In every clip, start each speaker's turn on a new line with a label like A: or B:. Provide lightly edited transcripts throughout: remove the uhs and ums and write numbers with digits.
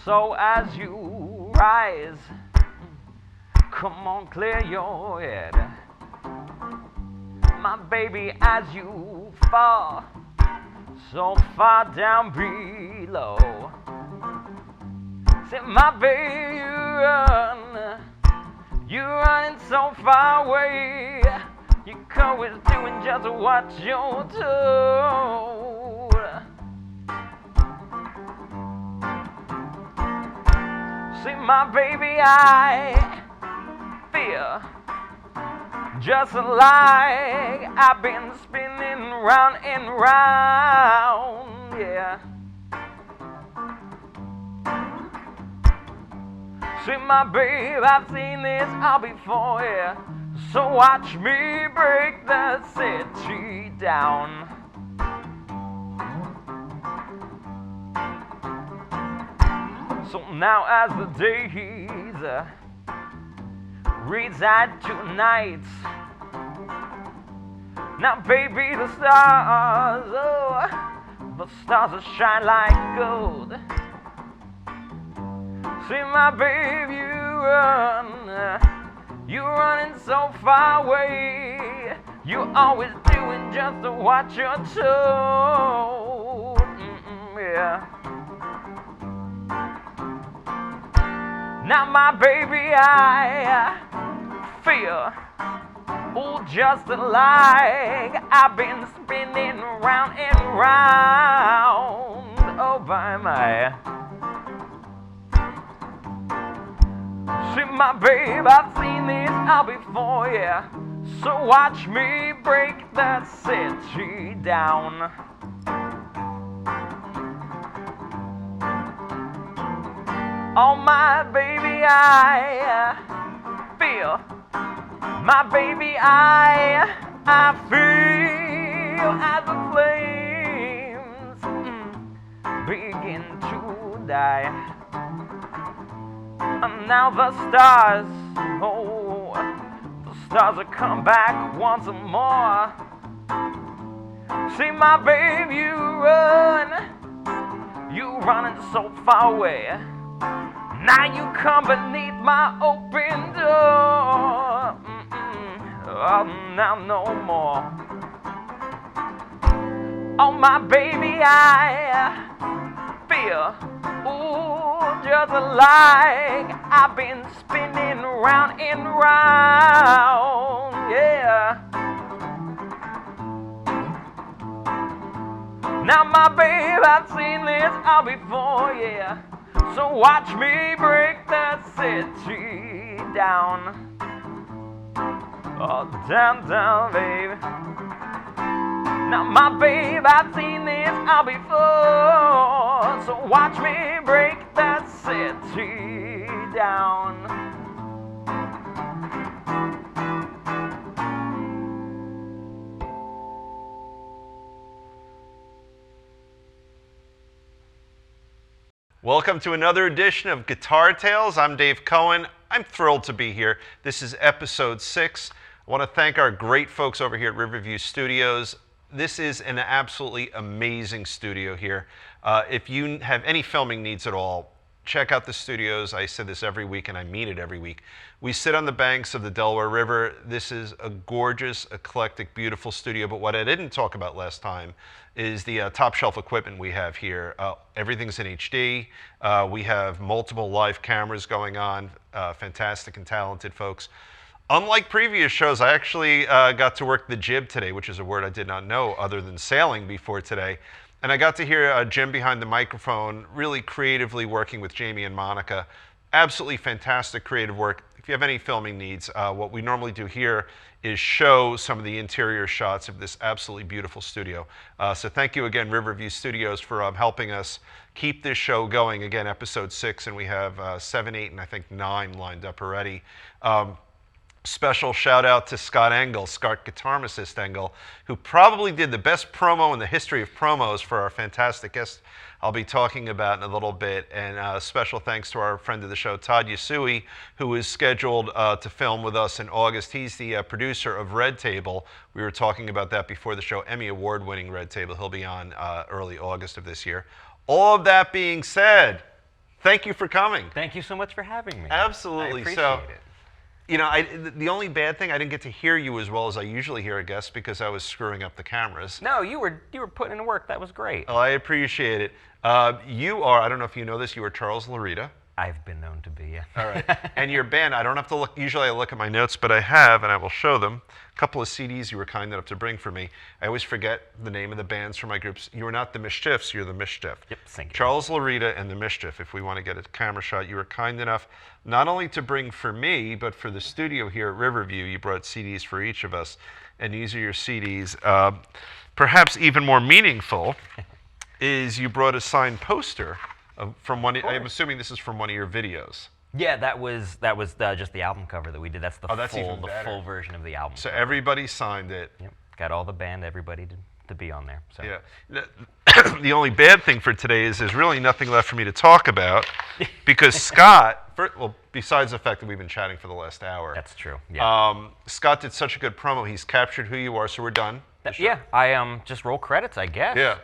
A: So as you rise, come on, clear your head. My baby, as you fall so far down below. Say, my baby, you're running so far away. Your always doing just what you're told. See, my baby, I feel just like I've been spinning round and round, yeah. See, my babe, I've seen this all before, yeah. So watch me break the city down. So now as the days reside tonight, now baby, the stars, oh, the stars will shine like gold. See, my baby, you're running so far away. You're always doing just what you're told. Yeah. Now, my baby, I feel just like I've been spinning round and round. Oh, my. See, my babe, I've seen this all before, yeah. So watch me break that city down. Oh, my baby, I feel. My baby, I feel as the flames begin to die. And now the stars, oh, the stars will come back once more. See, my babe, you running so far away. Now you come beneath my open door. Oh, now no more. Oh, my baby, I feel, ooh, just like I've been spinning round and round, yeah. Now, my babe, I've seen this all before, yeah. So watch me break that city down. Oh, down, down, baby. Now, my babe, I've seen this all before. So watch me break that city down.
B: Welcome to another edition of Guitar Tales. I'm Dave Cohen. I'm thrilled to be here. This is episode 6. I want to thank our great folks over here at Riverview Studios. This is an absolutely amazing studio here. If you have any filming needs at all, check out the studios. I say this every week, and I mean it every week. We sit on the banks of the Delaware River. This is a gorgeous, eclectic, beautiful studio. But what I didn't talk about last time is the top shelf equipment we have here. Everything's in HD. We have multiple live cameras going on. Fantastic and talented folks. Unlike previous shows, I actually got to work the jib today, which is a word I did not know other than sailing before today. And I got to hear Jim behind the microphone, really creatively working with Jamie and Monica. Absolutely fantastic creative work. If you have any filming needs, what we normally do here is show some of the interior shots of this absolutely beautiful studio. So thank you again, Riverview Studios, for helping us keep this show going. Again, episode 6, and we have 7, 8, and I think 9 lined up already. Special shout out to Scott Engel, Scott Guitarmacist Engel, who probably did the best promo in the history of promos for our fantastic guest I'll be talking about in a little bit. And special thanks to our friend of the show, Todd Yasui, who is scheduled to film with us in August. He's the producer of Red Table. We were talking about that before the show, Emmy Award-winning Red Table. He'll be on early August of this year. All of that being said, Thank you for coming.
A: Thank you so much for having me.
B: Absolutely.
A: I appreciate
B: So,
A: it.
B: you know, the only bad thing, I didn't get to hear you as well as I usually hear a guest because I was screwing up the cameras.
A: No, you were putting in work. That was great.
B: Oh, I appreciate it. You are, I don't know if you know this, you are Charles Laurita.
A: I've been known to be, yeah.
B: All right. And your band, I don't have to look, usually I look at my notes, but I have, and I will show them, a couple of CDs you were kind enough to bring for me. I always forget the name of the bands for my groups. You are not the Mischiefs, you're the Mischief.
A: Yep, thank you.
B: Charles Laurita and the Mischief, if we want to get a camera shot. You were kind enough not only to bring for me, but for the studio here at Riverview. You brought CDs for each of us, and these are your CDs. Perhaps even more meaningful is you brought a signed poster from one. I'm assuming this is from one of your videos.
A: Yeah, that was just the album cover that we did. That's the full version of the album.
B: So
A: cover.
B: Everybody signed it.
A: Yep, got all the band, everybody to be on there. So.
B: Yeah. The only bad thing for today is there's really nothing left for me to talk about because Scott, well, besides the fact that we've been chatting for the last hour.
A: That's true. Yeah.
B: Scott did such a good promo. He's captured who you are, so we're done.
A: Yeah, I just roll credits, I guess.
B: Yeah.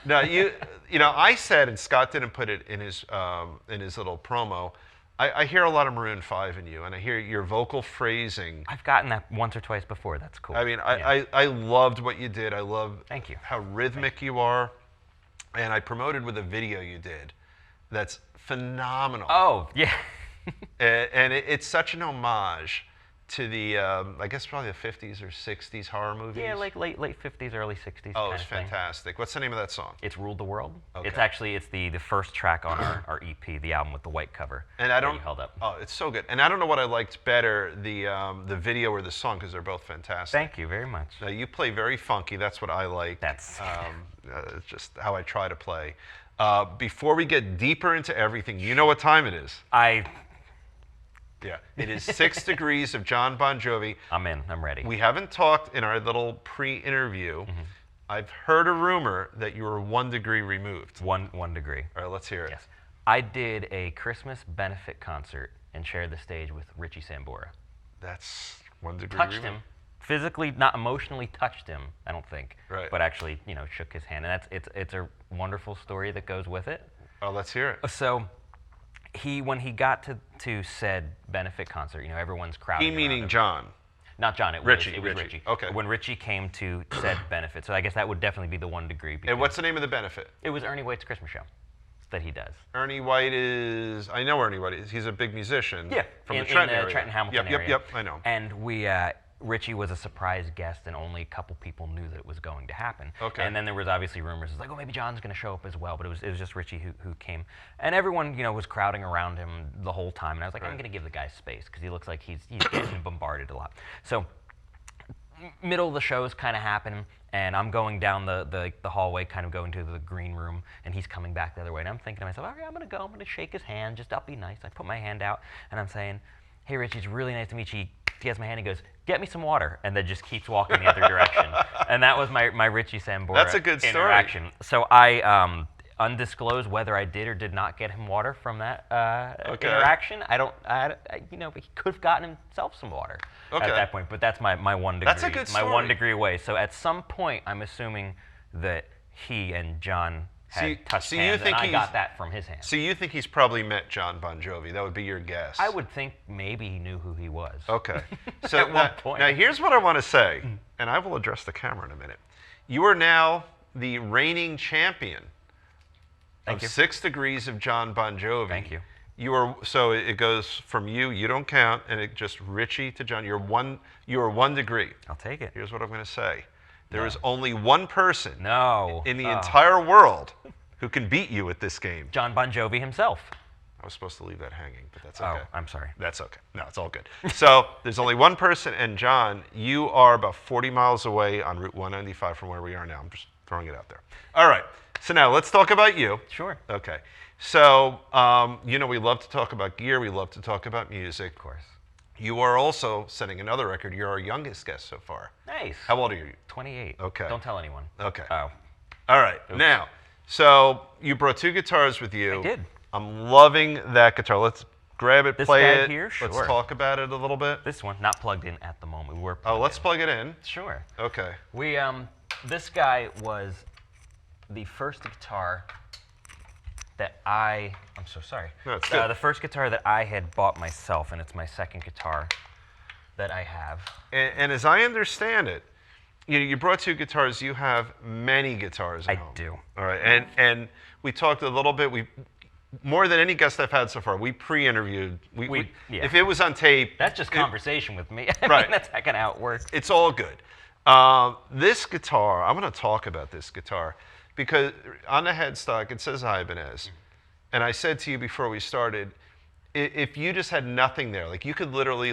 B: Now you know, I said, and Scott didn't put it in his little promo. I hear a lot of Maroon 5 in you, and I hear your vocal phrasing.
A: I've gotten that once or twice before. That's cool.
B: I mean, I loved what you did. I love
A: Thank you.
B: how rhythmic you are, and I promoted with a video you did that's phenomenal.
A: Oh, yeah.
B: And it's such an homage to the, I guess probably the 50s or 60s horror movies.
A: Yeah, like late 50s, early 60s.
B: Oh, it's fantastic. What's the name of that song?
A: It's Ruled the World.
B: Okay.
A: It's the first track on our EP, the album with the white cover.
B: And I don't.
A: You held up.
B: Oh, it's so good. And I don't know what I liked better, the video or the song, because they're both fantastic.
A: Thank you very much.
B: Now, you play very funky. That's what I like.
A: That's
B: it's just how I try to play. Before we get deeper into everything, you know what time it is? Yeah, it is 6 Degrees of John Bon Jovi.
A: I'm in. I'm ready.
B: We haven't talked in our little pre-interview. Mm-hmm. I've heard a rumor that you were 1 degree removed.
A: One degree.
B: All right, let's hear it.
A: Yes. I did a Christmas benefit concert and shared the stage with Richie Sambora.
B: That's 1 degree
A: Touched
B: removed.
A: him. Physically, not emotionally touched him, I don't think.
B: Right.
A: But actually, shook his hand. And it's a wonderful story that goes with it.
B: Oh, let's hear it.
A: So when he got to said benefit concert, everyone's crowding.
B: He meaning John.
A: Not John. It
B: Richie.
A: was Richie.
B: Okay.
A: When Richie came to said benefit, so I guess that would definitely be the 1 degree.
B: And what's the name of the benefit?
A: It was Ernie White's Christmas show that he does.
B: Ernie White is. I know Ernie White is. He's a big musician.
A: Yeah.
B: From the Trenton area.
A: Trenton Hamilton area.
B: Yep. I know.
A: And Richie was a surprise guest, and only a couple people knew that it was going to happen.
B: Okay.
A: And then there was obviously rumors, it's like, oh, maybe John's going to show up as well, but it was just Richie who came. And everyone, was crowding around him the whole time, and I was like,
B: Right.
A: I'm going to give the guy space, because he looks like he's getting bombarded a lot. So, middle of the show is kind of happening, and I'm going down the hallway, kind of going to the green room, and he's coming back the other way, and I'm thinking to myself, all right, I'm going to shake his hand, I'll be nice. I put my hand out, and I'm saying, hey, Richie, it's really nice to meet you. He has my hand, he goes, get me some water, and then just keeps walking the other direction. And that was my Richie Sambora
B: That's a good story.
A: interaction. So I undisclosed whether I did or did not get him water from that interaction. He could have gotten himself some water at that point, but that's my 1 degree.
B: That's a good story.
A: My 1 degree away. So at some point, I'm assuming that he and John had touched hands, and I got that from his hand.
B: So you think he's probably met John Bon Jovi? That would be your guess.
A: I would think maybe he knew who he was.
B: Okay. So
A: At one point.
B: Now here's what I want to say, and I will address the camera in a minute. You are now the reigning champion of 6 Degrees of John Bon Jovi.
A: Thank you.
B: So it goes from you don't count, and it just Richie to John. You are 1 degree.
A: I'll take it.
B: Here's what I'm going to say. There is only one person in the entire world who can beat you at this game.
A: John Bon Jovi himself.
B: I was supposed to leave that hanging, but that's okay.
A: Oh, I'm sorry.
B: That's okay. No, it's all good. So there's only one person, and John, you are about 40 miles away on Route 195 from where we are now. I'm just throwing it out there. All right. So now let's talk about you.
A: Sure.
B: Okay. So, we love to talk about gear. We love to talk about music.
A: Of course.
B: You are also setting another record. You're our youngest guest so far.
A: Nice.
B: How old are you?
A: 28.
B: Okay.
A: Don't tell anyone.
B: Okay.
A: Oh.
B: All right.
A: Oops.
B: Now, so you brought 2 guitars with you.
A: I did.
B: I'm loving that guitar. Let's grab it,
A: This
B: play
A: guy
B: it.
A: here? Sure.
B: Let's talk about it a little bit.
A: This one, not plugged in at the moment. We were
B: Oh, let's plug it in.
A: Sure.
B: Okay.
A: This guy was the first guitar I'm so sorry.
B: No, it's good.
A: The first guitar that I had bought myself, and it's my second guitar that I have.
B: And as I understand it, you brought 2 guitars. You have many guitars at home.
A: I do.
B: All right, and we talked a little bit. More than any guest I've had so far, we pre-interviewed.
A: Yeah.
B: If it was on tape,
A: That's just conversation with me. I
B: Right.
A: mean, that's kind of how it works.
B: it's all good. This guitar, I'm going to talk about this guitar because on the headstock it says Ibanez, and I said to you before we started, if you just had nothing there, like you could literally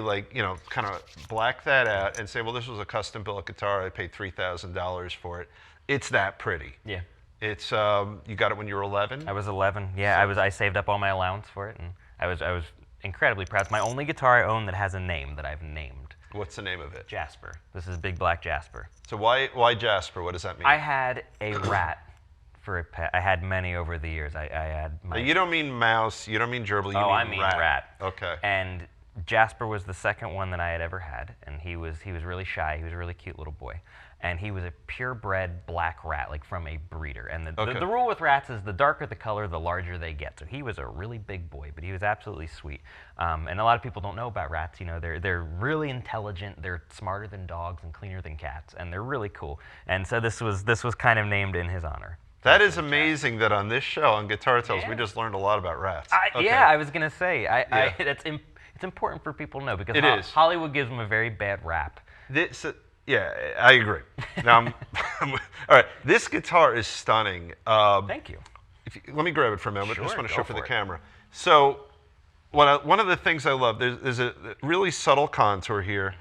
B: kind of black that out and say, well, this was a custom built guitar. I paid $3,000 for it. It's that pretty.
A: Yeah.
B: It's you got it when you were 11.
A: I was 11. Yeah, I saved up all my allowance for it, and I was incredibly proud. It's my only guitar I own that has a name that I've named.
B: What's the name of it?
A: Jasper. This is Big Black Jasper.
B: So why Jasper? What does that mean?
A: I had a rat for a pet. I had many over the years. I had my...
B: You don't mean mouse. You don't mean gerbil. You mean
A: I mean rat.
B: Okay.
A: And Jasper was the second one that I had ever had, and he was really shy. He was a really cute little boy, and he was a purebred black rat, like from a breeder. And the rule with rats is the darker the color, the larger they get. So he was a really big boy, but he was absolutely sweet. And a lot of people don't know about rats. You know, they're really intelligent. They're smarter than dogs and cleaner than cats, and they're really cool. And so this was kind of named in his honor.
B: That is amazing that on this show, on Guitar Tales, we just learned a lot about rats.
A: Yeah, I was going to say, it's important for people to know because Hollywood gives them a very bad rap.
B: Yeah, I agree. Now, all right, this guitar is stunning.
A: Thank you.
B: Let me grab it for a moment.
A: Sure,
B: I just want to
A: go
B: show for the
A: for it.
B: camera. So one of the things I love, there's a really subtle contour here.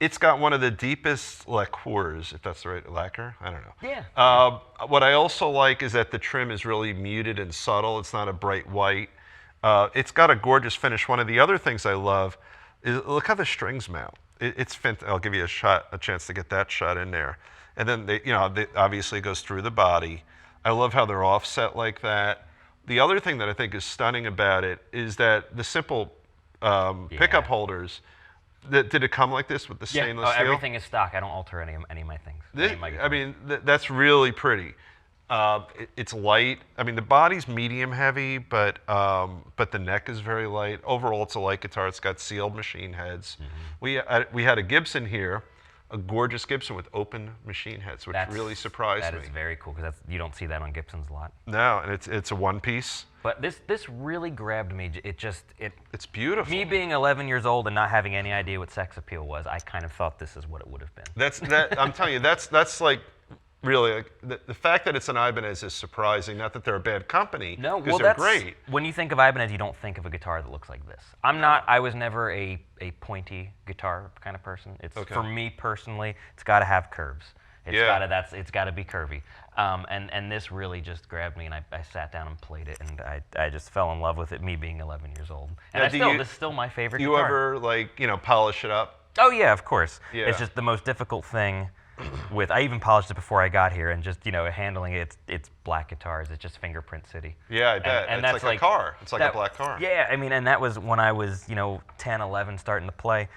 B: It's got one of the deepest lacquers, if that's the right lacquer. I don't know.
A: Yeah.
B: What I also like is that the trim is really muted and subtle. It's not a bright white. It's got a gorgeous finish. One of the other things I love is look how the strings mount. It's fantastic. I'll give you a chance to get that shot in there. And then obviously it goes through the body. I love how they're offset like that. The other thing that I think is stunning about it is that the simple pickup holders. Did it come like this with the stainless steel?
A: Everything is stock. I don't alter any of my things.
B: I mean, that's really pretty. It's light. I mean, the body's medium heavy, but the neck is very light. Overall, it's a light guitar. It's got sealed machine heads. Mm-hmm. We had a Gibson here, a gorgeous Gibson with open machine heads, which really surprised me.
A: That is very cool because you don't see that on Gibsons a lot.
B: No, and it's a one piece.
A: But this really grabbed me.
B: It's beautiful.
A: Me being 11 years old and not having any idea what sex appeal was, I kind of thought this is what it would have been.
B: I'm telling you, that's like really the fact that it's an Ibanez is surprising. Not that they're a bad company.
A: No,
B: because they're great.
A: When you think of Ibanez, you don't think of a guitar that looks like this. I was never a pointy guitar kind of person. For me personally, it's got to have curves. It's got to be curvy. And this really just grabbed me, and I sat down and played it, and I just fell in love with it, me being 11 years old. And this is still my favorite guitar.
B: Do you ever polish it up?
A: Oh yeah, of course.
B: Yeah.
A: It's just the most difficult thing I even polished it before I got here, and just handling it, it's black guitars. It's just fingerprint city.
B: Yeah, I bet.
A: And
B: it's
A: that's
B: like a car. It's like a black car.
A: Yeah, I mean, and that was when I was 10, 11, starting to play.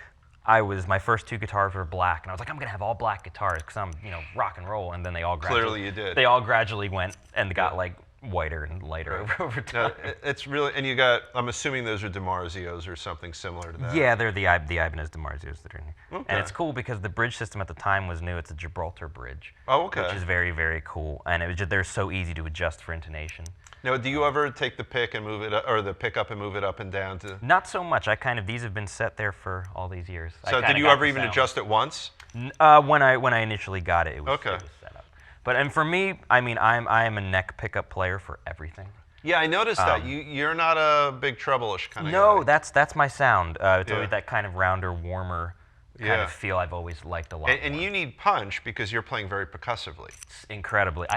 A: My first 2 guitars were black, and I was like, I'm gonna have all black guitars because I'm rock and roll. And then they all
B: clearly you did.
A: They all gradually went and got like whiter and lighter over time.
B: No, it's really, and I'm assuming those are DiMarzios or something similar to that.
A: Yeah, they're the Ibanez DiMarzios that are in here.
B: Okay.
A: And it's cool because the bridge system at the time was new. It's a Gibraltar bridge.
B: Oh, okay.
A: Which is very, very cool, and they're so easy to adjust for intonation.
B: Now, do you ever take the pick and move it, or the pickup and move it up and down to?
A: Not so much. These have been set there for all these years.
B: So did you ever even adjust it once?
A: When I initially got it, it was set up. But for me, I mean, I'm a neck pickup player for everything.
B: Yeah, I noticed that. You're not a big treble-ish kind of guy.
A: No, that's my sound. It's always that kind of rounder, warmer kind of feel I've always liked a lot.
B: And you need punch because you're playing very percussively.
A: Incredibly.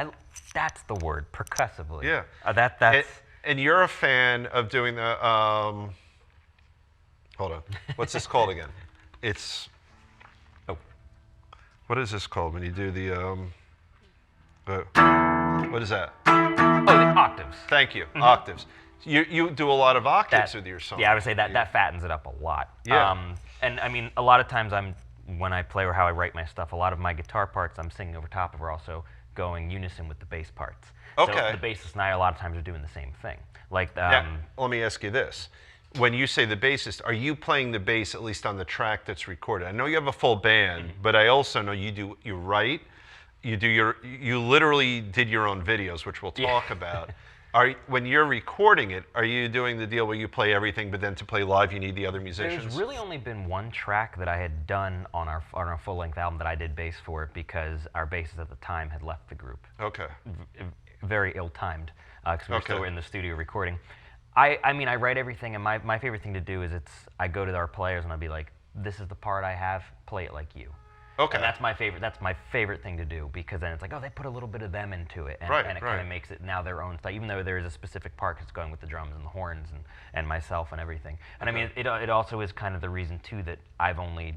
A: That's the word, percussively.
B: Yeah.
A: That's.
B: And you're a fan of doing the. Hold on. What's this called again? It's.
A: Oh.
B: What is this called when you do the? What is that?
A: Oh, the octaves.
B: Thank you. Mm-hmm. Octaves. You do a lot of octaves with your song.
A: Yeah, I would say that fattens it up a lot.
B: Yeah.
A: And I mean, a lot of times when I play or how I write my stuff, a lot of my guitar parts I'm singing over top of are also going unison with the bass parts.
B: Okay.
A: So the bassist and I a lot of times are doing the same thing. Like
B: Now, let me ask you this. When you say the bassist, are you playing the bass at least on the track that's recorded? I know you have a full band, but I also know you write, you literally did your own videos, which we'll talk about. When you're recording it, are you doing the deal where you play everything, but then to play live you need the other musicians?
A: There's really only been one track that I had done on our full-length album that I did bass for because our bassist at the time had left the group.
B: Okay.
A: Very ill-timed because we were still in the studio recording. I mean, I write everything, and my favorite thing to do is I go to our players and I'll be like, this is the part I have, play it like you.
B: Okay.
A: And that's my favorite thing to do, because then it's like, oh, they put a little bit of them into it, and, and it kind of makes it now their own style, even though there is a specific part that's going with the drums and the horns and myself and everything. And I mean, it also is kind of the reason too that I've only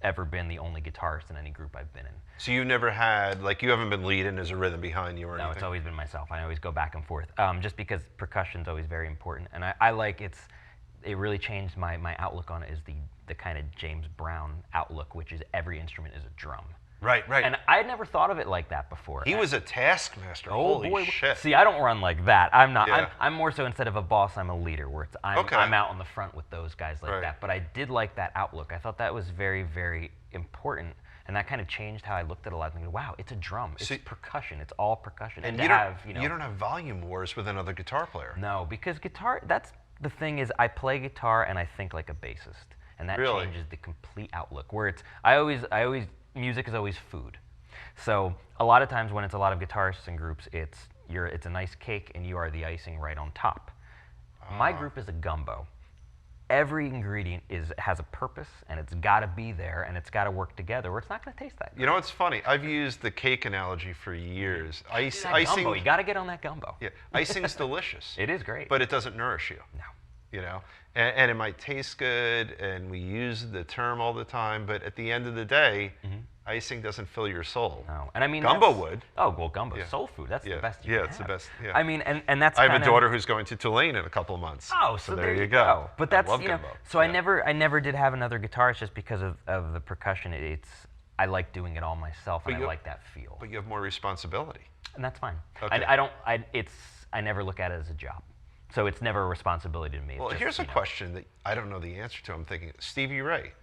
A: ever been the only guitarist in any group I've been in.
B: So you never had, like, you haven't been leading as a rhythm behind you or anything?
A: No, it's always been myself. I always go back and forth, just because percussion's always very important, and I like it really changed my outlook on it, is the kind of James Brown outlook, which is every instrument is a drum.
B: Right.
A: And I had never thought of it like that before.
B: He was a taskmaster.
A: Oh,
B: Holy
A: boy.
B: shit.
A: See, I don't run like that. I'm not.
B: Yeah.
A: I'm more so, instead of a boss, I'm a leader, where I'm out on the front with those guys like that. But I did like that outlook. I thought that was very, very important. And that kind of changed how I looked at a lot of things. Wow, it's a drum. It's percussion. It's all percussion.
B: And you don't have volume wars with another guitar player.
A: No, because guitar, that's the thing is, I play guitar and I think like a bassist. And that changes the complete outlook. Where music is always food. So a lot of times when it's a lot of guitarists and groups, it's a nice cake and you are the icing right on top. My group is a gumbo. Every ingredient has a purpose, and it's got to be there, and it's got to work together, or it's not going to taste that good.
B: You know what's funny? I've used the cake analogy for years. Icing,
A: gumbo, you got to get on that gumbo.
B: Yeah, icing's delicious.
A: It is great,
B: but it doesn't nourish you.
A: No.
B: You know, and it might taste good, and we use the term all the time, but at the end of the day, icing doesn't fill your soul.
A: No, and I mean,
B: gumbo would.
A: Oh well, gumbo, soul food. That's the best you can have.
B: It's the best. Yeah.
A: I mean, and that's.
B: I have a daughter who's going to Tulane in a couple of months.
A: Oh, so there you go. But that's,
B: I love gumbo.
A: So I never did have another guitarist just because of the percussion. I like doing it all myself, and I like that feel.
B: But you have more responsibility.
A: And that's fine.
B: Okay.
A: I never look at it as a job. So it's never a responsibility to me.
B: Well, here's a question that I don't know the answer to. I'm thinking, Stevie Ray,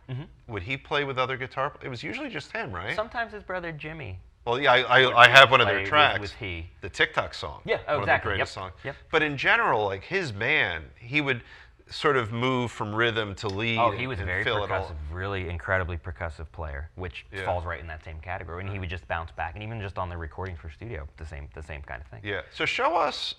B: would he play with other guitar players? It was usually just him, right?
A: Sometimes his brother Jimmy.
B: Well, yeah, I have one of their tracks.
A: Was he?
B: The TikTok song.
A: Yeah,
B: one
A: exactly.
B: Of the greatest songs.
A: Yep.
B: But in general, like his band, he would sort of move from rhythm to lead.
A: Oh, he was
B: and
A: very
B: fill
A: percussive, really incredibly percussive player, which falls right in that same category. And he would just bounce back, and even just on the recording for studio, the same kind of thing.
B: Yeah. So show us.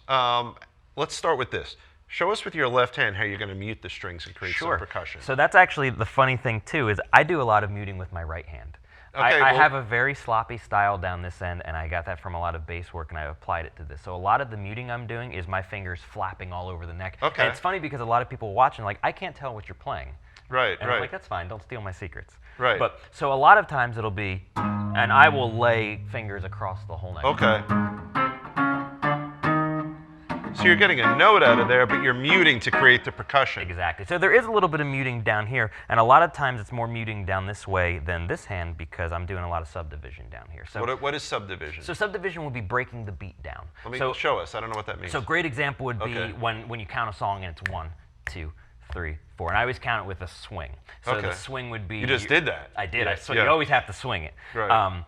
B: Let's start with this. Show us with your left hand how you're going to mute the strings and create some percussion.
A: So that's actually the funny thing too, is I do a lot of muting with my right hand.
B: Okay,
A: I have a very sloppy style down this end, and I got that from a lot of bass work, and I've applied it to this. So a lot of the muting I'm doing is my fingers flapping all over the neck.
B: Okay.
A: And it's funny because a lot of people watching, like, I can't tell what you're playing.
B: Right,
A: and I'm like, that's fine, don't steal my secrets.
B: Right.
A: But so a lot of times it'll be, and I will lay fingers across the whole neck.
B: Okay. So you're getting a note out of there, but you're muting to create the percussion.
A: Exactly. So there is a little bit of muting down here, and a lot of times it's more muting down this way than this hand because I'm doing a lot of subdivision down here. So
B: what is subdivision?
A: So subdivision would be breaking the beat down.
B: Let me show us. I don't know what that means.
A: So a great example would be when you count a song and it's 1, 2, 3, 4, and I always count it with a swing. So the swing would be.
B: You just did that.
A: I did. You always have to swing it.
B: Right.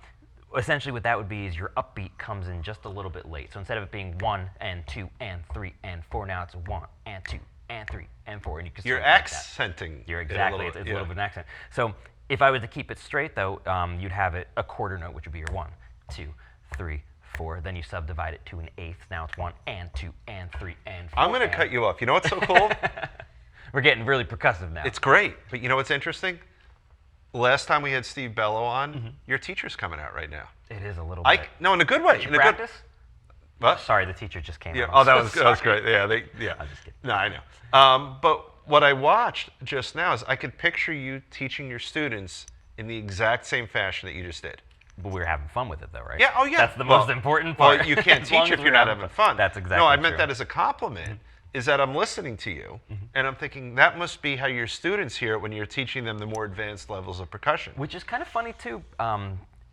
A: Essentially what that would be is your upbeat comes in just a little bit late. So instead of it being 1 and 2 and 3 and 4, now it's 1 and 2 and 3 and 4. And
B: you're accenting.
A: You're exactly. It's a little bit of an accent. So if I was to keep it straight though, you'd have it a quarter note, which would be your 1, 2, 3, 4. Then you subdivide it to an eighth. Now it's 1 and 2 and 3 and 4.
B: I'm going to cut you off. You know what's so cool?
A: We're getting really percussive now.
B: It's great. But you know what's interesting? Last time we had Steve Bello on, your teacher's coming out right now.
A: It is a little bit.
B: No, in a good way.
A: Did you practice?
B: What?
A: Sorry, the teacher just came out.
B: Oh, that was great. Yeah,
A: I'm just kidding.
B: No, I know. But what I watched just now is I could picture you teaching your students in the exact same fashion that you just did.
A: But we were having fun with it, though, right?
B: Yeah. Oh, yeah.
A: That's the most important part.
B: Well, you can't teach if you're not having fun.
A: That's exactly
B: No, I
A: true.
B: meant that as a compliment. Is that I'm listening to you, and I'm thinking that must be how your students hear it when you're teaching them the more advanced levels of percussion.
A: Which is kind of funny, too.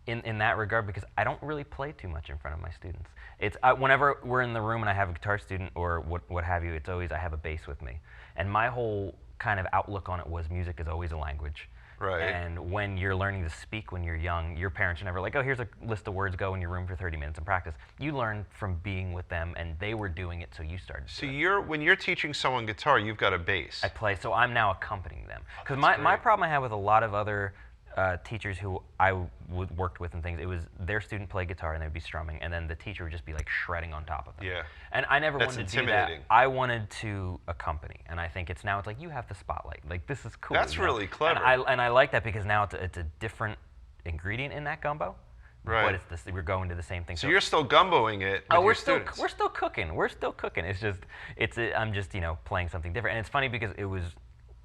A: in that regard, because I don't really play too much in front of my students. It's whenever we're in the room and I have a guitar student or what have you, it's always I have a bass with me. And my whole kind of outlook on it was music is always a language.
B: Right.
A: And when you're learning to speak when you're young, your parents are never like, oh, here's a list of words, go in your room for 30 minutes and practice. You learn from being with them, and they were doing it, so you started to do it.
B: When you're teaching someone guitar, you've got a bass.
A: I play, so I'm now accompanying them. Because
B: That's
A: my
B: great.
A: problem I had with a lot of other teachers who I worked with and things, it was their student played guitar and they'd be strumming, and then the teacher would just be like shredding on top of them.
B: Yeah.
A: And I never
B: That's
A: wanted to do that.
B: intimidating.
A: I wanted to accompany, and I think it's like you have the spotlight. Like, this is cool.
B: That's
A: you know?
B: really clever.
A: And I like that because now it's a different ingredient in that gumbo.
B: Right.
A: But we're going to the same thing.
B: So you're still gumboing it with
A: we're
B: your
A: still
B: students.
A: we're still cooking. We're still cooking. I'm just playing something different. And it's funny because it was,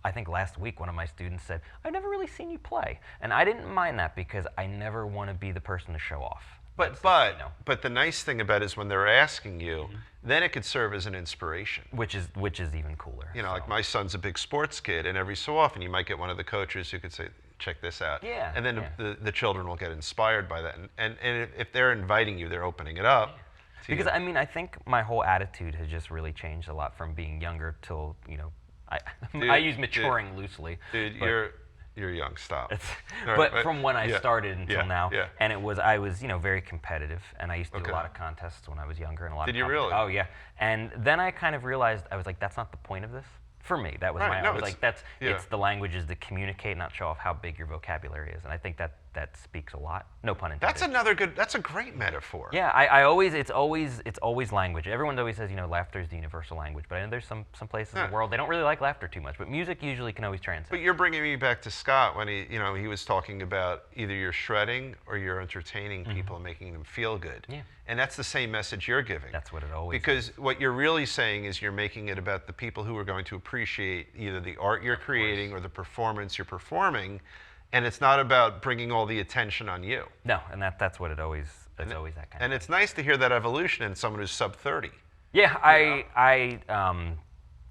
A: I think last week one of my students said, I've never really seen you play. And I didn't mind that because I never want to be the person to show off.
B: But the nice thing about it is when they're asking you,
A: Mm-hmm.
B: then it could serve as an inspiration.
A: Which is even cooler.
B: You know, like my son's a big sports kid, and every so often you might get one of the coaches who could say, check this out.
A: Yeah,
B: And then
A: yeah.
B: the children will get inspired by that. And if they're inviting you, they're opening it up. to
A: Because
B: you.
A: I think my whole attitude has just really changed a lot from being younger till,
B: Dude,
A: I use maturing loosely.
B: Dude,
A: but
B: you're young. Stop.
A: But
B: All right,
A: from when I
B: yeah,
A: started until
B: yeah,
A: now,
B: yeah.
A: and I was very competitive, and I used to do
B: Okay.
A: a lot of contests when I was younger, and a lot
B: Did
A: of
B: you really?
A: Oh yeah, and then I kind of realized I was like, that's not the point of this. For me, that was
B: Right,
A: I
B: no,
A: was
B: it's-
A: like,
B: yeah.
A: it's the language is to communicate, not show off how big your vocabulary is, and I think that speaks a lot. No pun intended.
B: That's a great metaphor.
A: Yeah, it's always language. Everyone always says, laughter is the universal language, but I know there's some places in the world they don't really like laughter too much, but music usually can always transcend.
B: But you're bringing me back to Scott when he was talking about either you're shredding or you're entertaining people and making them feel good.
A: Yeah.
B: And that's the same message you're giving.
A: That's what it always is.
B: Because what you're really saying is you're making it about the people who are going to appreciate either the art you're creating or the performance you're performing, and it's not about bringing all the attention on you.
A: No, and that's what it always. It's always that kind
B: And
A: of.
B: it's nice to hear that evolution in someone who's sub 30.
A: Yeah,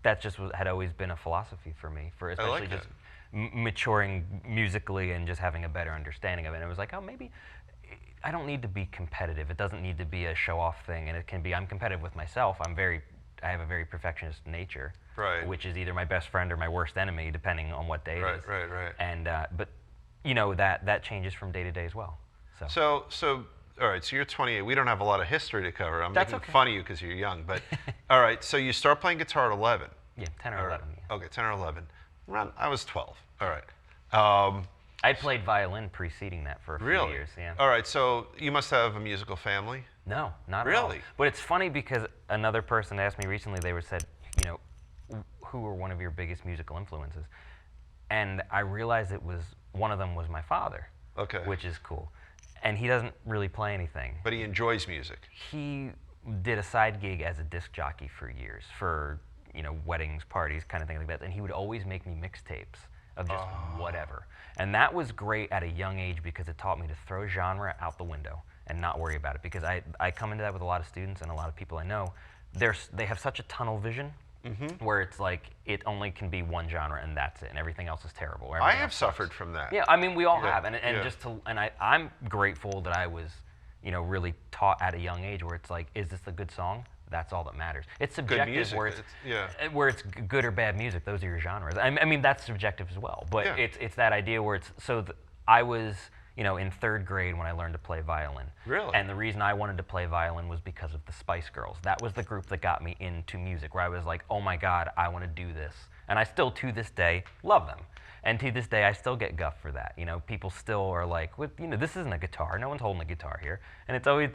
A: that just had always been a philosophy for me, for especially
B: like
A: just maturing musically and just having a better understanding of it. And it was like, oh, maybe I don't need to be competitive. It doesn't need to be a show-off thing, and it can be I'm competitive with myself. I have a very perfectionist nature,
B: Right.
A: which is either my best friend or my worst enemy, depending on what day it is.
B: Right.
A: And but that changes from day to day as well.
B: So, all right, so you're 28. We don't have a lot of history to cover. I'm
A: That's
B: making
A: okay.
B: fun of you because you're young. But, all right, so you start playing guitar at 11.
A: Yeah, 10 or
B: All right.
A: 11. Yeah.
B: Okay, 10 or 11. I was 12. All right.
A: I played violin preceding that for a few
B: Really?
A: years. Yeah.
B: All right, so you must have a musical family.
A: No, not at all.
B: Really?
A: But it's funny because another person asked me recently, said, who were one of your biggest musical influences? And I realized one of them was my father.
B: Okay.
A: Which is cool. And he doesn't really play anything.
B: But he enjoys music.
A: He did a side gig as a disc jockey for years, for weddings, parties, kind of thing like that. And he would always make me mixtapes of just whatever. And that was great at a young age because it taught me to throw genre out the window and not worry about it. Because I come into that with a lot of students and a lot of people I know. They have such a tunnel vision where it's like it only can be one genre and that's it, and everything else is terrible. or
B: I
A: everything
B: have
A: else sucks.
B: suffered from that.
A: Yeah, I mean we all
B: Yeah,
A: have, and
B: yeah.
A: I'm grateful that I was, really taught at a young age where it's like, is this a good song? That's all that matters. It's subjective
B: music,
A: where it's
B: yeah.
A: where it's good or bad music. Those are your genres. I mean that's subjective as well, but
B: Yeah.
A: it's that idea where it's I was in third grade when I learned to play violin.
B: Really?
A: And the reason I wanted to play violin was because of the Spice Girls. That was the group that got me into music, where I was like, oh my God, I want to do this. And I still, to this day, love them. And to this day, I still get guff for that. People still are like, this isn't a guitar. No one's holding a guitar here. And it's always,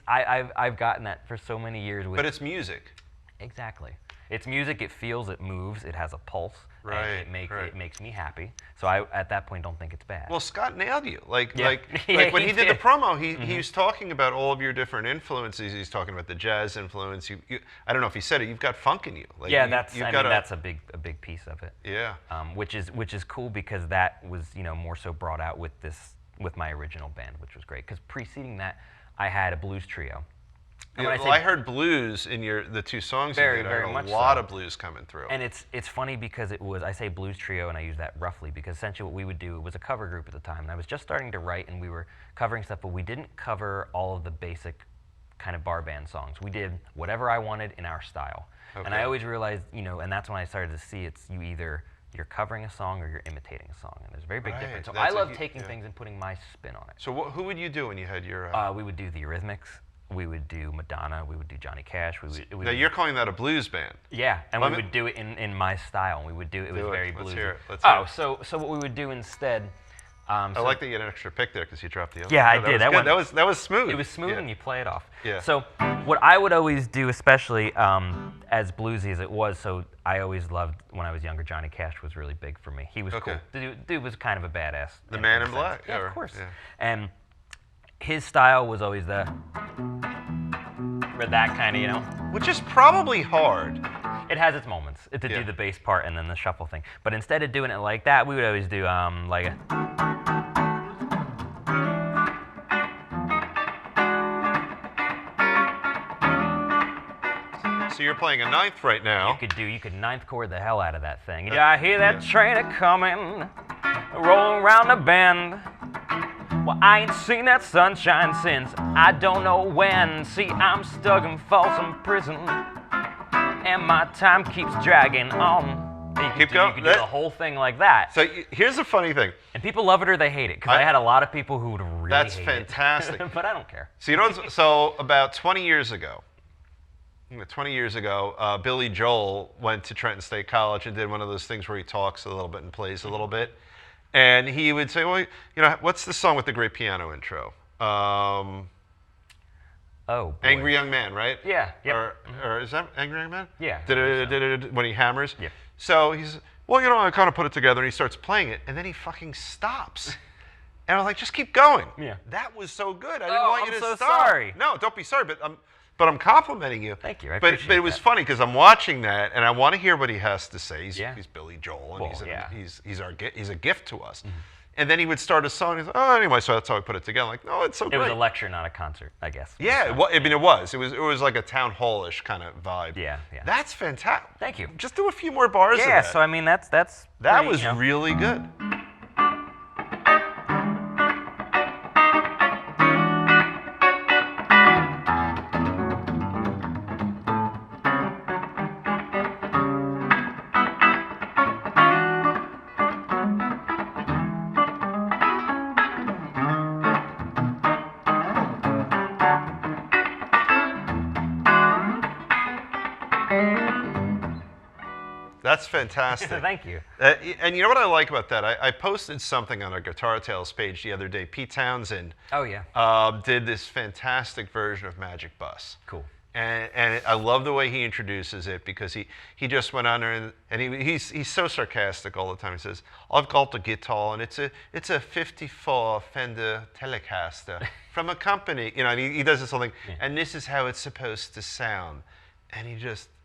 A: I've gotten that for so many years.
B: But it's music.
A: Exactly. It's music, it feels, it moves, it has a pulse.
B: Right,
A: And
B: right.
A: it makes me happy. So I, at that point, don't think it's bad.
B: Well, Scott nailed you. Like
A: Yeah. Yeah,
B: when
A: he
B: he did the
A: did.
B: promo, he was talking about all of your different influences. He's talking about the jazz influence. You I don't know if he said it. You've got funk in you. Like
A: yeah,
B: you've got
A: that's a big piece of it.
B: Yeah.
A: Which is cool because that was more so brought out with my original band, which was great. Because preceding that, I had a blues trio,
B: And I heard blues in the two songs you did.
A: Very
B: I
A: much
B: heard a lot
A: so.
B: of blues coming through.
A: And it's funny because I say blues trio, and I use that roughly because essentially what we would do, it was a cover group at the time, and I was just starting to write, and we were covering stuff, but we didn't cover all of the basic kind of bar band songs. We did whatever I wanted in our style.
B: Okay.
A: And I always realized, and that's when I started to see you're covering a song or you're imitating a song, and there's a very big difference. So I love taking things and putting my spin on it.
B: So who would you do when you had your...
A: We would do the Eurythmics. We would do Madonna. We would do Johnny Cash.
B: Now you're calling that a blues band?
A: Yeah, and we would do it in my style. And we would do it. It was very bluesy.
B: Let's hear it. Let's hear it.
A: So what we would do instead?
B: I like that you had an extra pick there because you dropped the other.
A: Yeah, I did.
B: That was smooth.
A: It was smooth, and you play it off.
B: Yeah.
A: So what I would always do, especially as bluesy as it was, so I always loved when I was younger. Johnny Cash was really big for me. He was cool. The dude was kind of a badass.
B: The Man in Black.
A: Yeah, of course.
B: Yeah.
A: And his style was always that kind of,
B: Which is probably hard.
A: It has its moments to do the bass part and then the shuffle thing. But instead of doing it like that, we would always do like a...
B: So you're playing a ninth right now.
A: You could ninth chord the hell out of that thing. I hear that train a-coming, rolling around the bend. Well, I ain't seen that sunshine since I don't know when. See, I'm stuck in Folsom Prison, and my time keeps dragging on.
B: Keep going.
A: You could do the whole thing like that.
B: So here's the funny thing.
A: And people love it or they hate it, because I had a lot of people who would really
B: That's
A: hate
B: fantastic.
A: it. But I don't care.
B: So about 20 years ago, Billy Joel went to Trenton State College and did one of those things where he talks a little bit and plays a little bit. And he would say, well, what's the song with the great piano intro?
A: Oh, boy.
B: Angry Young Man, right?
A: Yeah. Yep.
B: Or is that Angry Young Man?
A: Yeah.
B: When he hammers?
A: Yeah.
B: So he's, well, I kind of put it together, and he starts playing it, and then he fucking stops. And I'm like, just keep going.
A: Yeah.
B: That was so good. I didn't want you to
A: I'm so
B: stop.
A: sorry.
B: No, don't be sorry, but I'm complimenting you.
A: Thank you. I
B: But
A: appreciate
B: it was
A: that.
B: funny because I'm watching that, and I want to hear what he has to say. He's Billy Joel, and he's a gift to us.
A: Mm-hmm.
B: And then he would start a song. And he's like, oh, anyway, so that's how we put it together. I'm like, no, it's so
A: It
B: great.
A: was a lecture, not a concert, I guess.
B: Yeah, it was. It was like a town hall-ish kind of vibe.
A: Yeah.
B: That's fantastic.
A: Thank you.
B: Just do a few more bars of
A: Yeah,
B: that.
A: so I mean, that
B: was really good. That's fantastic.
A: Thank you.
B: And you know what I like about that? I posted something on our Guitar Tales page the other day. Pete Townsend did this fantastic version of Magic Bus.
A: Cool.
B: And I love the way he introduces it because he just went on there and he's so sarcastic all the time. He says, I've got a guitar and it's a 54 Fender Telecaster from a company, and he does this whole thing, and this is how it's supposed to sound. And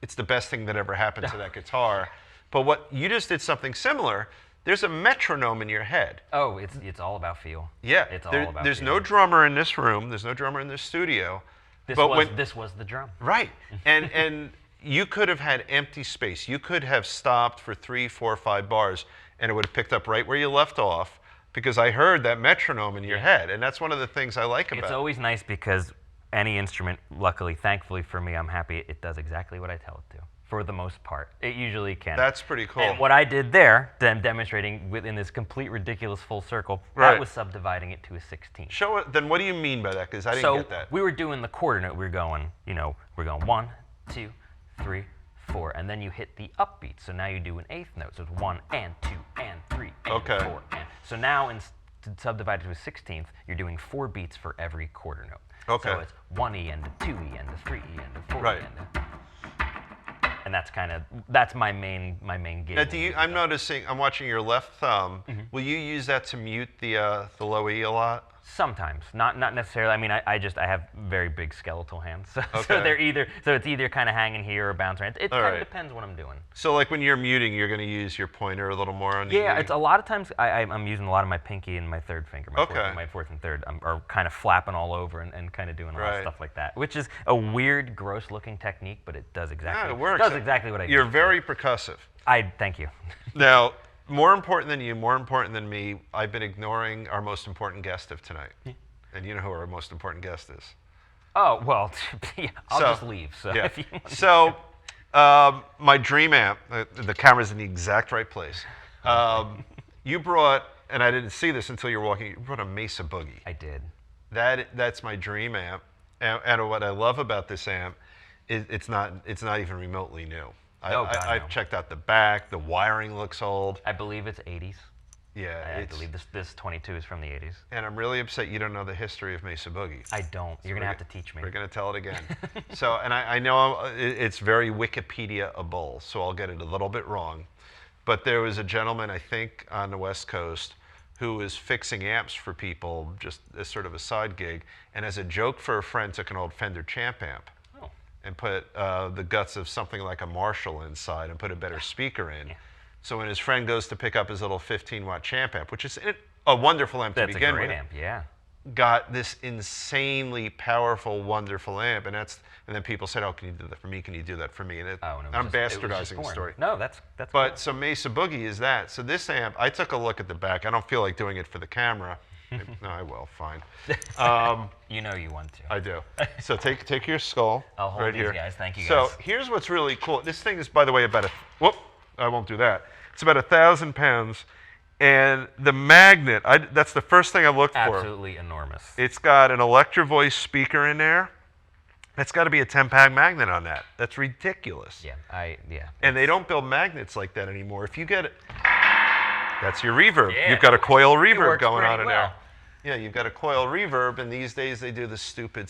B: it's the best thing that ever happened to that guitar. But what you just did something similar. There's a metronome in your head.
A: Oh, it's all about feel.
B: Yeah.
A: It's all about
B: There's
A: feel.
B: no drummer in this room. There's no drummer in this studio.
A: This was the drum.
B: Right. And you could have had empty space. You could have stopped for 3, 4, 5 bars, and it would have picked up right where you left off because I heard that metronome in your head. And that's one of the things I like about it.
A: It's always nice because any instrument, luckily, thankfully for me, I'm happy it does exactly what I tell it to, for the most part. It usually can.
B: That's pretty cool.
A: And what I did there, demonstrating within this complete ridiculous full circle, that was subdividing it to a 16th.
B: Show it. Then what do you mean by that? Because I didn't get that.
A: So we were doing the quarter note. We were going, we're going 1, 2, 3, 4, and then you hit the upbeat. So now you do an 8th note. So it's 1 and 2 and 3 and 4. So now to subdivide it to a 16th, you're doing 4 beats for every quarter note.
B: Okay.
A: So it's 1E and a 2E and a 3E and a 4E
B: Right.
A: and that's my main gig.
B: Now, I'm watching your left thumb. Will you use that to mute the low E a lot?
A: Sometimes, not necessarily. I mean, I have very big skeletal hands, so,
B: Okay.
A: so it's either kind of hanging here or bouncing around. It kind of depends what I'm doing.
B: So like when you're muting, you're going to use your pointer a little more on the
A: Yeah, it's a lot of times I'm using a lot of my pinky and my third finger, my fourth and third, are kind of flapping all over and kind of doing a lot of stuff like that, which is a weird, gross-looking technique, but it does exactly.
B: Yeah, it works.
A: It does exactly what I do.
B: You're very percussive.
A: Thank you.
B: Now, more important than you, more important than me, I've been ignoring our most important guest of tonight. And you know who our most important guest is.
A: Oh, well, yeah, I'll just leave. So,
B: yeah.
A: if you want
B: So my dream amp, the camera's in the exact right place. You brought, and I didn't see this until you were walking, you brought a Mesa Boogie.
A: I did.
B: That's my dream amp. And what I love about this amp is it's not even remotely new. I've checked out the back. The wiring looks old.
A: I believe it's 80s.
B: Yeah,
A: I believe this 22 is from the 80s.
B: And I'm really upset you don't know the history of Mesa Boogie.
A: I don't. You're going to have to teach me.
B: We're going to tell it again. So, and I know it's very Wikipedia-able, so I'll get it a little bit wrong. But there was a gentleman, I think, on the West Coast who was fixing amps for people just as sort of a side gig. And as a joke for a friend, took an old Fender Champ amp and put the guts of something like a Marshall inside and put a better speaker in. Yeah. So when his friend goes to pick up his little 15-watt Champ amp, which is a wonderful amp to begin with.
A: That's a great amp, yeah.
B: Got this insanely powerful, wonderful amp, and then people said, "Oh, can you do that for me? Can you do that for me?" And I'm bastardizing the story.
A: No, that's.
B: But
A: cool.
B: So Mesa Boogie is that. So this amp, I took a look at the back. I don't feel like doing it for the camera. No, I will. Fine.
A: You know you want to.
B: I do. So take your skull.
A: I'll hold
B: right
A: these
B: here.
A: guys. Thank you,
B: So
A: guys.
B: here's what's really cool. This thing is, by the way, about I won't do that. It's about 1,000 pounds. And the magnet, that's the first thing I looked for.
A: Absolutely enormous.
B: It's got an Electro Voice speaker in there. That's got to be a 10-pound magnet on that. That's ridiculous.
A: Yeah,
B: And they don't build magnets like that anymore. If you get it, that's your reverb.
A: Yeah,
B: You've got a coil reverb
A: works
B: going on in
A: well.
B: there. Yeah, you've got a coil reverb, and these days they do the stupid,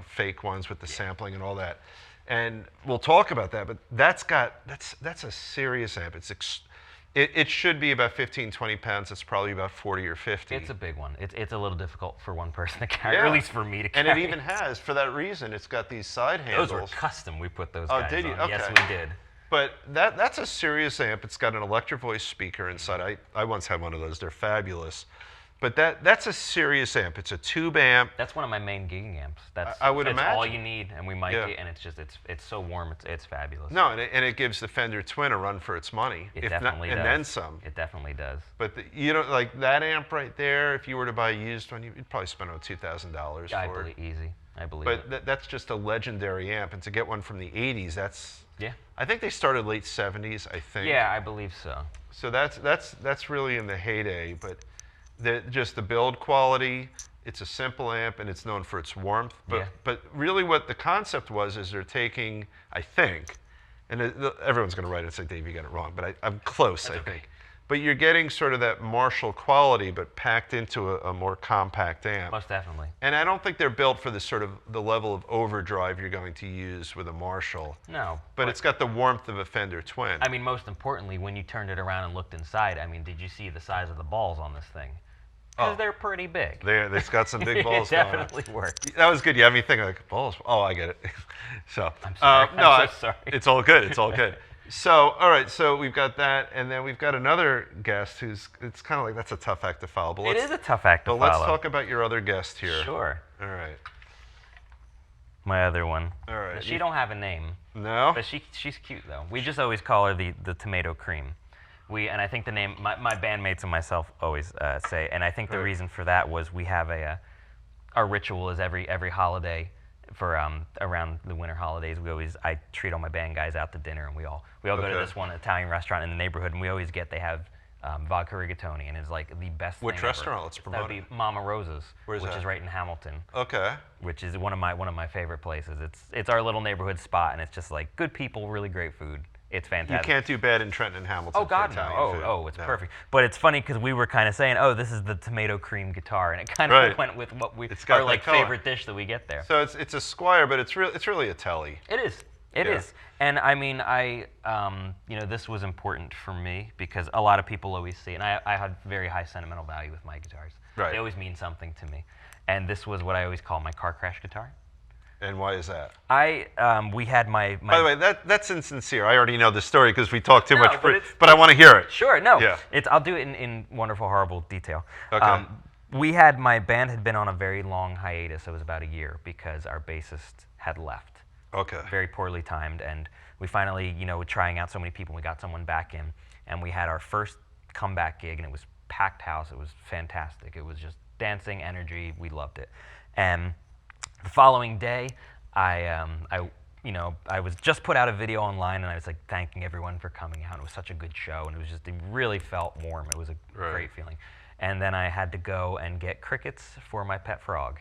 B: fake ones with the sampling and all that. And we'll talk about that, but that's a serious amp. It should be about 15, 20 pounds. It's probably about 40 or 50.
A: It's a big one. It's a little difficult for one person to carry, or at least for me to carry.
B: And it even has, for that reason, it's got these side handles.
A: Those were custom. We put those guys
B: did you?
A: on.
B: Okay.
A: Yes, we did.
B: But that's a serious amp. It's got an Electro Voice speaker inside. I once had one of those. They're fabulous. But that's a serious amp. It's a tube amp.
A: That's one of my main gigging amps.
B: I would
A: imagine.
B: imagine.
A: All you need, and we mic it, and it's so warm. It's fabulous.
B: No, and it gives the Fender Twin a run for its money.
A: It definitely does.
B: And then some.
A: It definitely does.
B: But like that amp right there, if you were to buy a used one, you'd probably spend about $2,000 for
A: I believe easy. I believe
B: it. But that's just a legendary amp, and to get one from the 80s, that's.
A: Yeah.
B: I think they started late 70s, I think.
A: Yeah, I believe so.
B: So that's really in the heyday, but just the build quality, it's a simple amp and it's known for its warmth. But really what the concept was is they're taking, I think, and everyone's going to write it and say, Dave, you got it wrong, but I'm close, I think. But you're getting sort of that Marshall quality, but packed into a more compact amp.
A: Most definitely.
B: And I don't think they're built for the level of overdrive you're going to use with a Marshall.
A: No.
B: But it's got the warmth of a Fender Twin.
A: I mean, most importantly, when you turned it around and looked inside, I mean, did you see the size of the balls on this thing? Because they're pretty big.
B: They've got some big balls
A: It
B: going on.
A: definitely worked.
B: That was good. You have me thinking like, balls? Oh, I get it. So,
A: I'm sorry. I'm so sorry.
B: It's all good. It's all good. So, all right, so we've got that, and then we've got another guest it's kind of like, that's a tough act to follow. But
A: it is a tough act to follow.
B: But let's talk about your other guest here.
A: Sure.
B: All right.
A: My other one.
B: All right.
A: She don't have a name.
B: No?
A: But she's cute, though. We just always call her the tomato cream. And I think the name, my bandmates and myself always say, and I think the reason for that was we have our ritual is every holiday for around the winter holidays, I treat all my band guys out to dinner, and we all go to this one Italian restaurant in the neighborhood, and they have vodka rigatoni, and it's like the best
B: Which
A: thing
B: restaurant?
A: ever.
B: Let's promote
A: That would be Mama Rosa's, which
B: that?
A: is right in Hamilton.
B: Okay.
A: Which is one of my favorite places. It's our little neighborhood spot, and it's just like good people, really great food. It's fantastic.
B: You can't do bad in Trenton and Hamilton.
A: Oh God, no! It's perfect. But it's funny because we were kind of saying, "Oh, this is the tomato cream guitar," and it kind of went with what our favorite dish that we get there.
B: So it's a Squire, but it's really a telly.
A: It is. It is. And I mean, you know, this was important for me because a lot of people always see, and I had very high sentimental value with my guitars.
B: Right.
A: They always mean something to me. And this was what I always call my car crash guitar.
B: And why is that?
A: We had my
B: By the way, that's insincere. I already know the story because we talked too much, but I want to hear it.
A: Sure, no.
B: Yeah.
A: I'll do it in wonderful, horrible detail.
B: Okay.
A: My band had been on a very long hiatus. It was about a year because our bassist had left.
B: Okay.
A: Very poorly timed, and we finally, you know, trying out so many people, we got someone back in, and we had our first comeback gig, and it was packed house. It was fantastic. It was just dancing, energy. We loved it. And the following day, I was just put out a video online, and I was like thanking everyone for coming out. It was such a good show, and it really felt warm. It was a great feeling. And then I had to go and get crickets for my pet frog.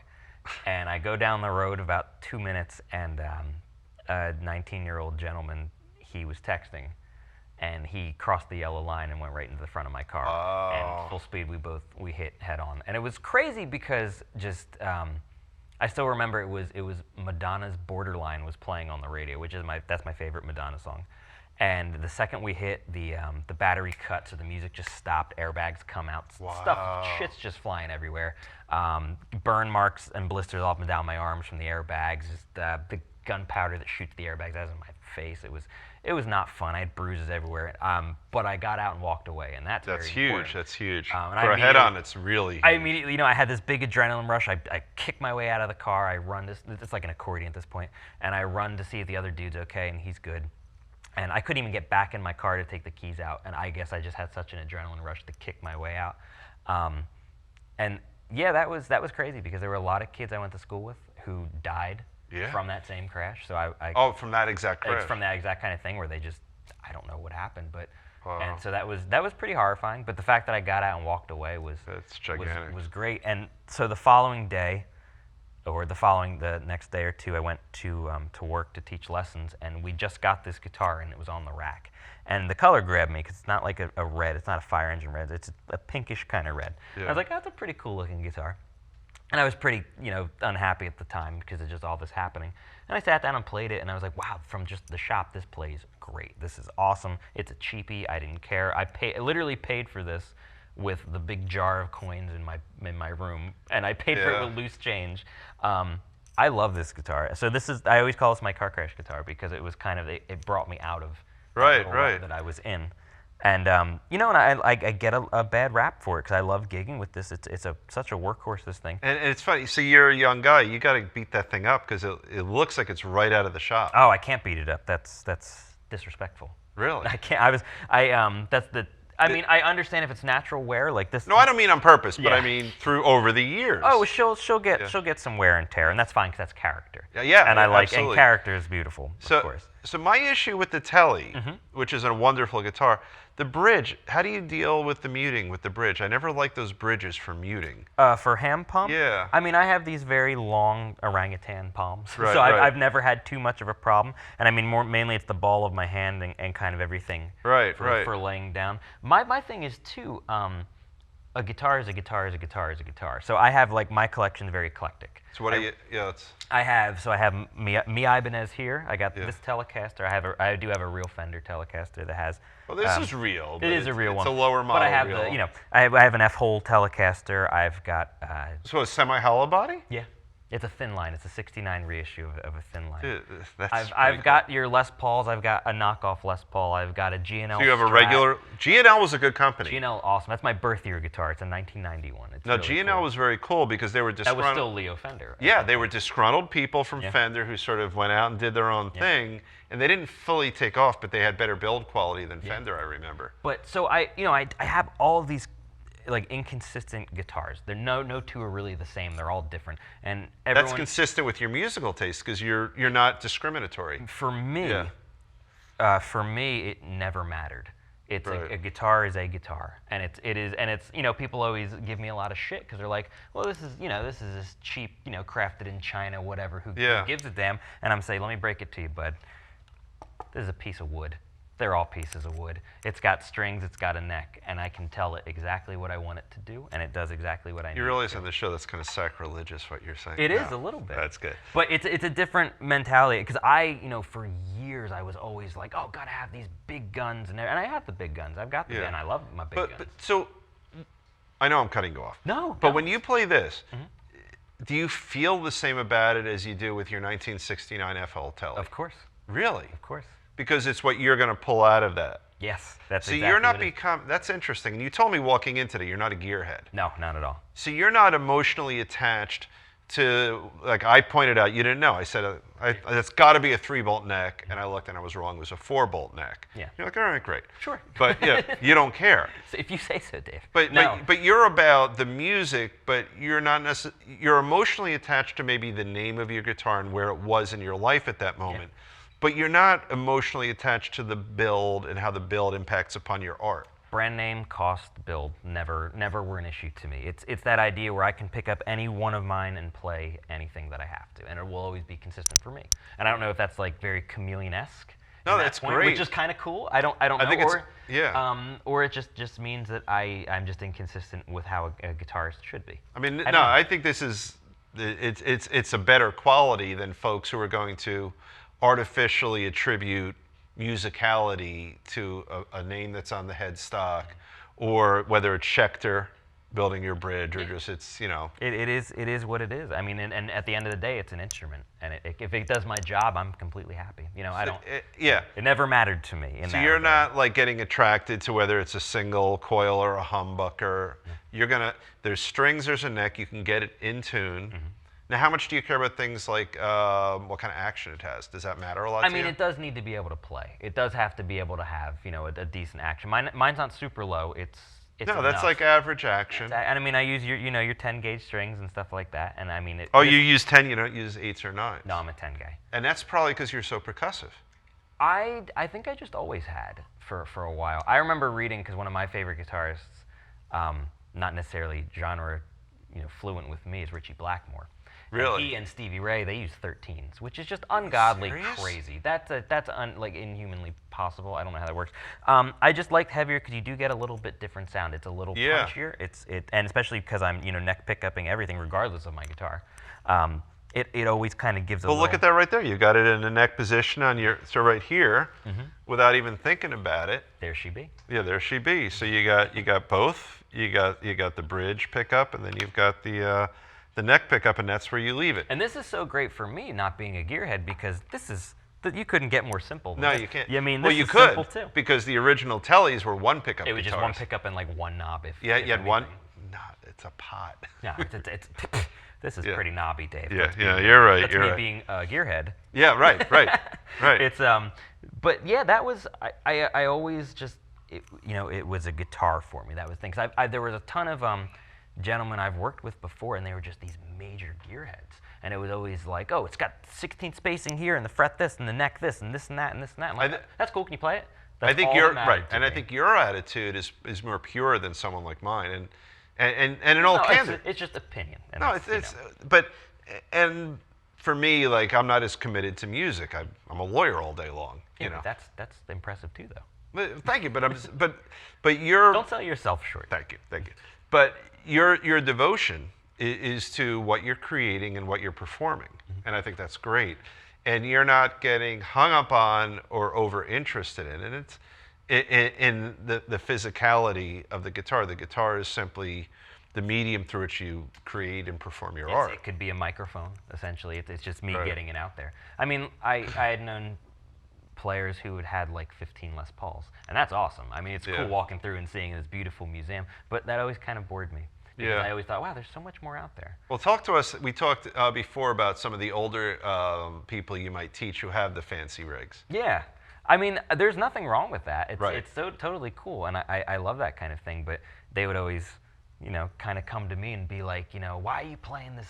A: And I go down the road about 2 minutes, and a 19-year-old gentleman, he was texting, and he crossed the yellow line and went right into the front of my car. And full speed, we hit head on. And it was crazy because just I still remember it was Madonna's Borderline was playing on the radio, which is that's my favorite Madonna song. And the second we hit, the battery cut, so the music just stopped. Airbags come out, shit's just flying everywhere. Burn marks and blisters up and down my arms from the airbags. Just, the gunpowder that shoots the airbags out of my face. It was not fun. I had bruises everywhere. But I got out and walked away, and that's very
B: huge.
A: important.
B: That's huge.
A: And
B: For a head-on, it's really huge.
A: I immediately, you know, I had this big adrenaline rush. I kick my way out of the car. I run. It's like an accordion at this point, and I run to see if the other dude's okay, and he's good. And I couldn't even get back in my car to take the keys out, and I guess I just had such an adrenaline rush to kick my way out. And yeah, that was crazy because there were a lot of kids I went to school with who died from that same crash. So
B: from that exact crash.
A: From that exact kind of thing where they just, I don't know what happened, but and so that was pretty horrifying. But the fact that I got out and walked away was great. And so the following day, or the next day or two, I went to work to teach lessons, and we just got this guitar, and it was on the rack. And the color grabbed me because it's not like a red. It's not a fire engine red. It's a pinkish kind of red. Yeah. I was like, oh, that's a pretty cool looking guitar. And I was pretty, you know, unhappy at the time because of just all this happening. And I sat down and played it, and I was like, wow, from just the shop, this plays great. This is awesome. It's a cheapie. I didn't care. I literally paid for this with the big jar of coins in my room, and I paid for it with loose change. I love this guitar. So I always call this my car crash guitar because it was kind of, it brought me out of the rut that I was in. And you know, and I get a bad rap for it because I love gigging with this. It's such a workhorse, this thing.
B: And it's funny. So you're a young guy. You got to beat that thing up because it looks like it's right out of the shop.
A: Oh, I can't beat it up. That's disrespectful.
B: Really?
A: I can't. I mean, I understand if it's natural wear like this.
B: No, I don't mean on purpose, but I mean over the years.
A: Oh, she'll get some wear and tear, and that's fine because that's character.
B: Yeah,
A: and I like
B: absolutely.
A: And character is beautiful, of course.
B: So my issue with the Tele, which is a wonderful guitar, the bridge. How do you deal with the muting with the bridge? I never liked those bridges for muting.
A: For ham pump?
B: Yeah.
A: I mean, I have these very long orangutan palms,
B: right,
A: so I've never had too much of a problem. And I mean, mainly it's the ball of my hand and kind of everything. For laying down. My thing is too. A guitar is a guitar is a guitar is a guitar. So I have my collection is very eclectic.
B: So what are you? Yeah, it's.
A: I have Mi Ibanez here. I got this Telecaster. I do have a real Fender Telecaster that has.
B: Well, this is real.
A: It is a real one.
B: It's a lower model.
A: But I have
B: real.
A: I have an F-hole Telecaster. I've got.
B: So a semi-hollow body?
A: Yeah. It's a thin line. It's a '69 reissue of a thin line.
B: Dude, that's
A: I've got your Les Pauls. I've got a knockoff Les Paul. I've got a G&L.
B: So you have a regular. G&L was a good company.
A: G&L, awesome. That's my birth year guitar. It's a 1991. It's
B: no,
A: really
B: G&L
A: cool.
B: was very cool because they were disgruntled.
A: That was still Leo Fender.
B: Yeah, they were disgruntled people from Fender who sort of went out and did their own thing, and they didn't fully take off, but they had better build quality than Fender, I remember.
A: But so I have all of these inconsistent guitars. They're no two are really the same. They're all different, and everyone.
B: That's consistent with your musical taste because you're not discriminatory.
A: For me, it never mattered. It's a guitar is a guitar, and it's people always give me a lot of shit because they're like, well, this is this cheap crafted in China, whatever. Who gives a damn? And I'm saying, let me break it to you, bud. This is a piece of wood. they're all pieces of wood. It's got strings, it's got a neck, and I can tell it exactly what I want it to do, and it does exactly what I need.
B: You realize on the show that's kind of sacrilegious what you're saying.
A: It is a little bit.
B: That's good.
A: But it's a different mentality, because I, for years I was always like, oh, gotta have these big guns, and I have the big guns. I've got the and I love my big guns.
B: But so, I know I'm cutting you off.
A: No.
B: But when you play this, do you feel the same about it as you do with your 1969 FL Tele?
A: Of course.
B: Really?
A: Of course.
B: Because it's what you're going to pull out of that.
A: Yes, that's
B: so
A: exactly
B: you're not
A: what
B: that's interesting. And you told me walking in today, you're not a gearhead.
A: No, not at all.
B: So you're not emotionally attached to, like I pointed out, you didn't know. I said, it's got to be a 3-bolt neck. And I looked and I was wrong. It was a 4-bolt neck.
A: Yeah.
B: You're like, all right, great.
A: Sure.
B: But yeah, you don't care.
A: So if you say so, Dave.
B: But you're about the music, but you're not necessarily, you're emotionally attached to maybe the name of your guitar and where it was in your life at that moment. Yeah. But you're not emotionally attached to the build and how the build impacts upon your art.
A: Brand name, cost, build, never were an issue to me. It's that idea where I can pick up any one of mine and play anything that I have to, and it will always be consistent for me. And I don't know if that's like very chameleon-esque.
B: No, that's great.
A: Which is kind of cool. I don't know.
B: Think
A: or it just means that I'm just inconsistent with how a guitarist should be.
B: I mean, I think this is it's a better quality than folks who are going to artificially attribute musicality to a name that's on the headstock, or whether it's Schecter building your bridge, or just it's
A: It is what it is. I mean, and at the end of the day, it's an instrument, and if it does my job, I'm completely happy. I don't. It never mattered to me.
B: So you're not like getting attracted to whether it's a single coil or a humbucker. There's strings, there's a neck. You can get it in tune. Now, how much do you care about things like what kind of action it has? Does that matter a lot to you?
A: I mean, it does need to be able to play. It does have to be able to have, a decent action. Mine's not super low. It's
B: no,
A: enough.
B: That's like average action.
A: And I mean, I use your 10-gauge strings and stuff like that. And I mean,
B: you use 10. You don't use 8s or 9s.
A: No, I'm a 10 guy.
B: And that's probably because you're so percussive.
A: I think I just always had for a while. I remember reading, because one of my favorite guitarists, not necessarily genre, fluent with me, is Ritchie Blackmore.
B: Really?
A: And he and Stevie Ray, they use 13s, which is just ungodly
B: serious?
A: Crazy. That's like inhumanly possible. I don't know how that works. I just liked heavier because you do get a little bit different sound. It's a little punchier. And especially because I'm neck pickupping everything regardless of my guitar. It always kind of gives a.
B: Well, look at that right there. You got it in the neck position on so right here, without even thinking about it.
A: There she be.
B: Yeah, there she be. So you got both. You got the bridge pickup, and then you've got the neck pickup, and that's where you leave it.
A: And this is so great for me, not being a gearhead, because you couldn't get more simple.
B: No, you can't.
A: Yeah, I mean,
B: well,
A: this
B: you
A: is
B: could,
A: simple too.
B: because the original Tellies were one pickup.
A: It was
B: guitars.
A: just one pickup and like one knob.
B: You had one. No, it's a pot.
A: No, it's this is pretty knobby, Dave.
B: Yeah, you're right.
A: That's
B: you're
A: me
B: right.
A: being a gearhead.
B: Yeah, right.
A: It's but yeah, that was I always just it was a guitar for me. That was things. There was a ton of gentlemen I've worked with before, and they were just these major gearheads. And it was always like, oh, it's got 16th spacing here, and the fret this, and the neck this, and this and that, and this and that. I'm like, that's cool. Can you play it? That's
B: I think
A: all
B: you're
A: that mattered
B: right,
A: to
B: and
A: me.
B: I think your attitude is more pure than someone like mine, and in all candor.
A: It's just opinion. And
B: no, and for me, like, I'm not as committed to music. I'm a lawyer all day long.
A: Yeah, but that's impressive too, though.
B: But, thank you, but you're.
A: Don't sell yourself short.
B: Thank you. But your devotion is to what you're creating and what you're performing, and I think that's great. And you're not getting hung up on or over interested in it. It's in the physicality of the guitar. The guitar is simply the medium through which you create and perform your art.
A: It could be a microphone, essentially. It's just me getting it out there. I mean, I had known players who had like 15 Les Pauls, and that's awesome. I mean, it's cool walking through and seeing this beautiful museum, but that always kind of bored me. Because I always thought, wow, there's so much more out there.
B: Well, talk to us. We talked before about some of the older people you might teach who have the fancy rigs. Yeah.
A: I mean, there's nothing wrong with that.
B: It's
A: so totally cool, and I love that kind of thing, but they would always, kind of come to me and be like, why are you playing this,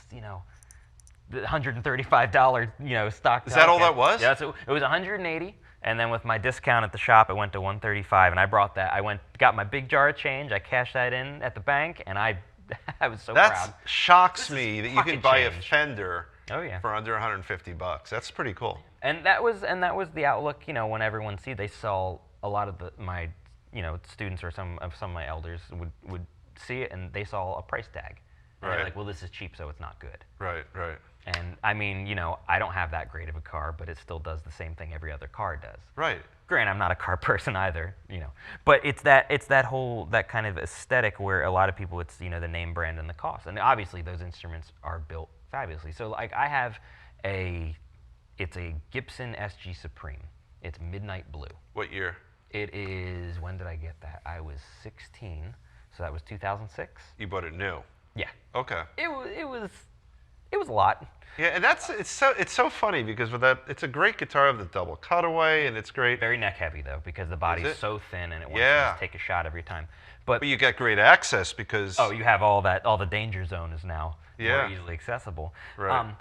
A: the $135, stock.
B: Is that all that was?
A: Yeah, so it was $180. And then with my discount at the shop, it went to $135, and I brought that. Got my big jar of change. I cashed that in at the bank, and I was so proud.
B: That shocks me that you can buy a Fender for under $150. That's pretty cool.
A: And that was the outlook. When everyone they saw a lot of my students or some of my elders would see it and they saw a price tag. And they're like, well, this is cheap, so it's not good.
B: Right.
A: And I mean, I don't have that great of a car, but it still does the same thing every other car does.
B: Right.
A: Granted, I'm not a car person either, but it's that kind of aesthetic where a lot of people, it's the name brand and the cost, and obviously those instruments are built fabulously. So like I have it's a Gibson Sg Supreme. It's midnight blue.
B: What year?
A: It is, when did I get that? I was 16, so that was 2006.
B: You bought it new.
A: Yeah.
B: Okay.
A: It was a lot.
B: Yeah, and it's so funny because with that, it's a great guitar with the double cutaway, and it's great.
A: Very neck heavy though, because the body's so thin and it wants to just take a shot every time.
B: But you get great access because
A: you have all the danger zone is now more easily accessible.
B: Right.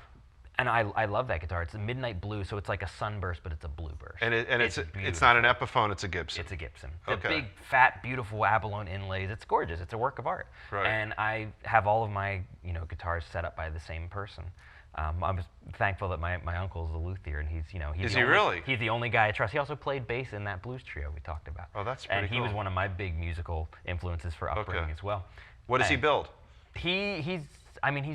A: And I love that guitar. It's a midnight blue, so it's like a sunburst, but it's a blue burst.
B: And it's not an Epiphone, it's a Gibson.
A: It's a Gibson.
B: Okay.
A: The big, fat, beautiful abalone inlays. It's gorgeous. It's a work of art.
B: Right.
A: And I have all of my guitars set up by the same person. I'm thankful that my uncle is a luthier, and he's
B: really?
A: He's the only guy I trust. He also played bass in that blues trio we talked about.
B: Oh, that's pretty
A: cool. And he was one of my big musical influences for upbringing as well.
B: What does he build?
A: He's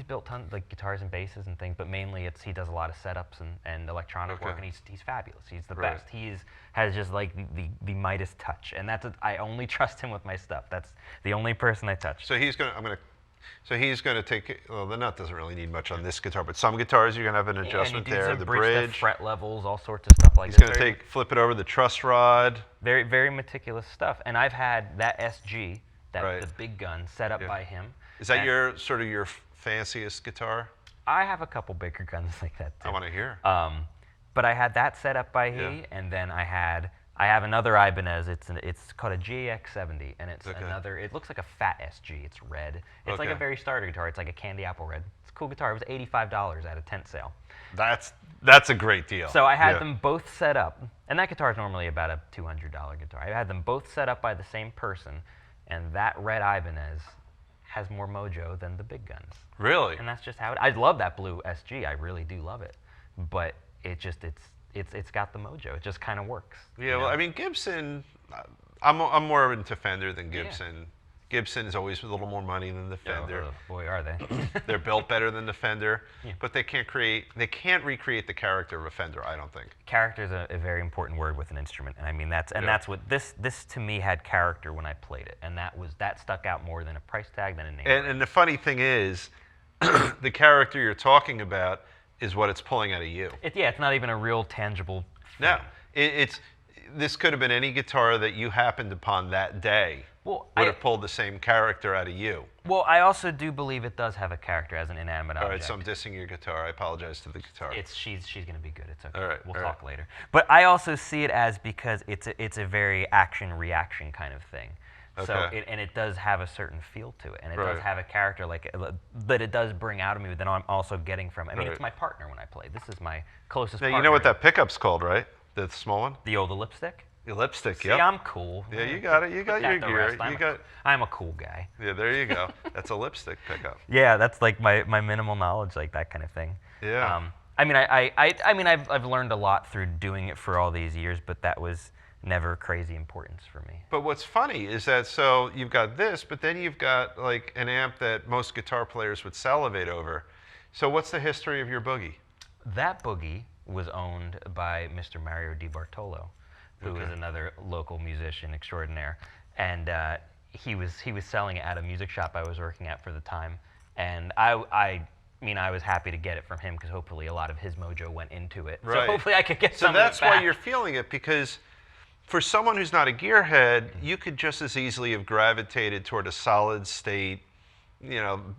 A: built tons like guitars and basses and things, but mainly he does a lot of setups and electronic work, and he's fabulous. He's the best. He has just like the Midas touch, and I only trust him with my stuff. That's the only person I touch.
B: So he's gonna take. Well, the nut doesn't really need much on this guitar, but some guitars you're gonna have an adjustment there. The bridge,
A: the fret levels, all sorts of stuff like
B: that.
A: this.
B: He's gonna flip it over the truss rod.
A: Very, very meticulous stuff. And I've had that SG, the big gun, set up by him.
B: Is that your fanciest guitar?
A: I have a couple bigger guns like that too.
B: I want to hear.
A: But I had that set up by he, and then I have another Ibanez. It's called a GX70, and it's another. It looks like a fat SG. It's red. It's like a very starter guitar. It's like a candy apple red. It's a cool guitar. It was $85 at a tent sale.
B: That's a great deal.
A: So I had them both set up, and that guitar is normally about a $200 guitar. I had them both set up by the same person, and that red Ibanez has more mojo than the big guns.
B: Really?
A: And that's just how it. I love that blue SG. I really do love it, but it's got the mojo. It just kind of works.
B: Yeah. Well, I mean, Gibson. I'm more into Fender than Gibson. Yeah. Gibson is always a little more money than the Fender.
A: Oh, boy, are they?
B: They're built better than the Fender, but they can't recreate the character of a Fender, I don't think.
A: Character is a very important word with an instrument, and I mean that's what this to me had character when I played it, and that stuck out more than a price tag, than a name.
B: And the funny thing is, the character you're talking about is what it's pulling out of you.
A: It's not even a real tangible thing.
B: No, this could have been any guitar that you happened upon that day. Would have pulled the same character out of you.
A: Well, I also do believe it does have a character as an inanimate object.
B: All right, so I'm dissing your guitar. I apologize to the guitar.
A: She's going to be good. It's okay.
B: All right,
A: we'll talk later. But I also see it as because it's a very action-reaction kind of thing.
B: Okay.
A: So it does have a certain feel to it, and it does have a character that it does bring out of me that I'm also getting from. I mean, it's my partner when I play. This is my closest partner.
B: Now, you know what that pickup's called, right? The small one?
A: The lipstick?
B: The lipstick,
A: See, I'm cool.
B: Yeah, you got it. You got your gear.
A: I'm a cool guy.
B: Yeah, there you go. That's a lipstick pickup.
A: Yeah, that's like my minimal knowledge, like that kind of thing.
B: Yeah.
A: I mean, I've learned a lot through doing it for all these years, but that was never crazy importance for me.
B: But what's funny is that so you've got this, but then you've got like an amp that most guitar players would salivate over. So what's the history of your Boogie?
A: That Boogie was owned by Mr. Mario Di Bartolo, who is another local musician extraordinaire, and he was selling it at a music shop I was working at for the time, and I was happy to get it from him because hopefully a lot of his mojo went into it.
B: Right.
A: So hopefully I could get some of it back.
B: So that's why you're feeling it, because for someone who's not a gearhead, you could just as easily have gravitated toward a solid state,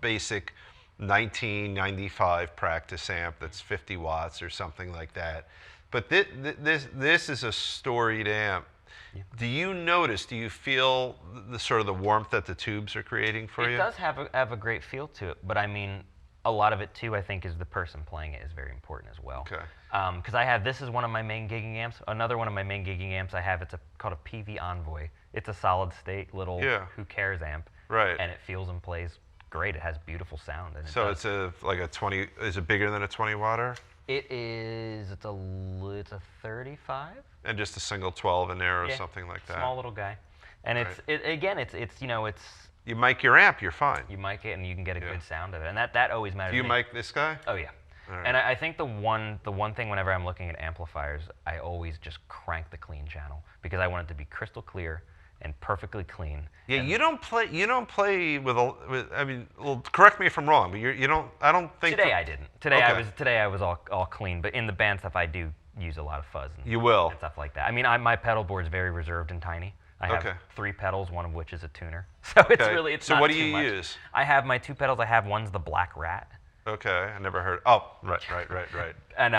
B: basic 1995 practice amp that's 50 watts or something like that. But this is a storied amp. Yeah. Do you feel the sort of the warmth that the tubes are creating for you?
A: It does have a great feel to it, but I mean, a lot of it too, I think, is the person playing it is very important as well.
B: Okay.
A: Because this is one of my main gigging amps. Another one of my main gigging amps I have, called a PV Envoy. It's a solid state little who cares amp.
B: Right.
A: And it feels and plays great. It has beautiful sound. And
B: so it's like a 20, is it bigger than a 20 watter?
A: It's a 35.
B: And just a single 12 in there or
A: Yeah,
B: something like that.
A: Small little guy. And it's
B: You mic your amp, you're fine.
A: you mic it and you can get a good sound of it, and that always matters.
B: Do you
A: to me.
B: mic this guy?
A: Oh yeah.
B: All right.
A: And I think the one thing whenever I'm looking at amplifiers, I always just crank the clean channel because I want it to be crystal clear and perfectly clean.
B: Yeah,
A: and
B: you don't play with I mean, well, correct me if I'm wrong, but you don't. I don't think.
A: Today I didn't. Today
B: Okay.
A: I was all clean, but in the band stuff I do use a lot of fuzz. And,
B: You will.
A: and stuff like that. I mean, my pedal board's very reserved and tiny. I have
B: Okay.
A: 3 pedals, one of which is a tuner. So it's
B: Okay.
A: really it's
B: So
A: not
B: what do
A: too
B: you
A: much.
B: use?
A: I have my 2 pedals. I have one's the Black Rat.
B: Okay, I never heard. Oh, right.
A: And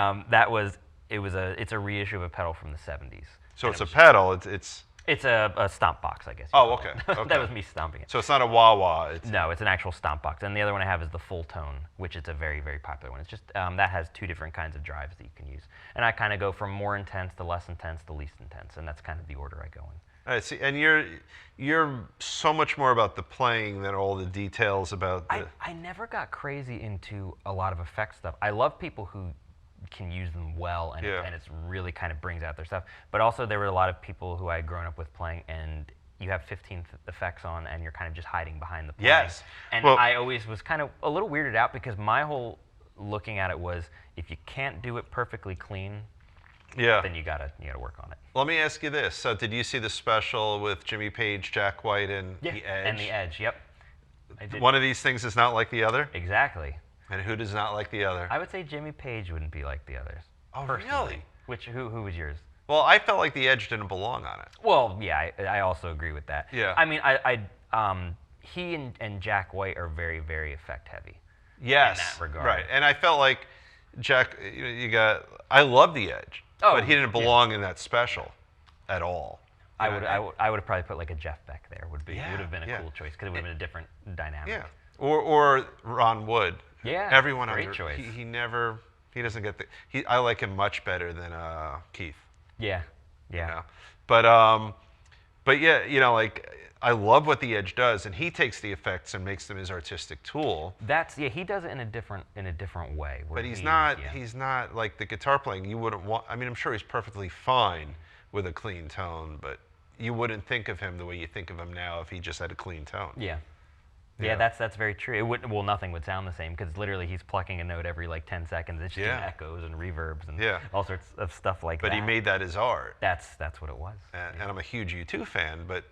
A: it's a reissue of a pedal from the 70s.
B: So
A: And
B: it's
A: it
B: a
A: was-
B: pedal. It's.
A: It's a stomp box, I guess. you
B: Oh,
A: call it.
B: okay, okay.
A: That was me stomping it.
B: So it's not a wah-wah. It's.
A: No, it's an actual stomp box. And the other one I have is the Full Tone, which is a very, very popular one. It's just, that has 2 different kinds of drives that you can use. And I kind of go from more intense to less intense to least intense. And that's kind of the order I go in.
B: I see, and you're so much more about the playing than all the details about the.
A: I never got crazy into a lot of effect stuff. I love people who can use them well, and,
B: Yeah.
A: and it's really kind of brings out their stuff. But also there were a lot of people who I had grown up with playing, and you have 15 effects on, and you're kind of just hiding behind the playing.
B: Yes.
A: And
B: Well-
A: I always was kind of a little weirded out because my whole looking at it was, if you can't do it perfectly clean,
B: Yeah.
A: then you gotta work on it.
B: Let me ask you this. So did you see the special with Jimmy Page, Jack White, and The Edge?
A: And the Edge, yep. I did.
B: One of these things is not like the other?
A: Exactly.
B: And who does not like the other?
A: I would say Jimmy Page wouldn't be like the others.
B: Oh,
A: personally.
B: really?
A: Who was yours?
B: Well, I felt like The Edge didn't belong on it.
A: Well, yeah, I also agree with that.
B: Yeah.
A: I mean, he and Jack White are very, very effect heavy.
B: Yes.
A: In that regard.
B: Right. And I felt like Jack, I love The Edge,
A: Oh,
B: but he didn't belong in that special at all.
A: I would have probably put like a Jeff Beck there. Would
B: Yeah,
A: have been a
B: yeah.
A: cool choice because it would have been a different dynamic.
B: Yeah. Or Ron Wood.
A: Yeah,
B: Everyone
A: great choice.
B: He doesn't get I like him much better than Keith.
A: Yeah.
B: You
A: Yeah.
B: know? But yeah, like I love what The Edge does, and he takes the effects and makes them his artistic tool.
A: He does it in a different way.
B: But he's not like the guitar playing. You wouldn't want. I mean, I'm sure he's perfectly fine with a clean tone, but you wouldn't think of him the way you think of him now if he just had a clean tone.
A: Yeah.
B: Yeah.
A: Yeah, that's very true. It wouldn't. Well, nothing would sound the same because literally he's plucking a note every like 10 seconds. It's just doing echoes and reverbs and all sorts of stuff like that.
B: But he made that his art.
A: That's what it was.
B: And I'm a huge U2 fan, but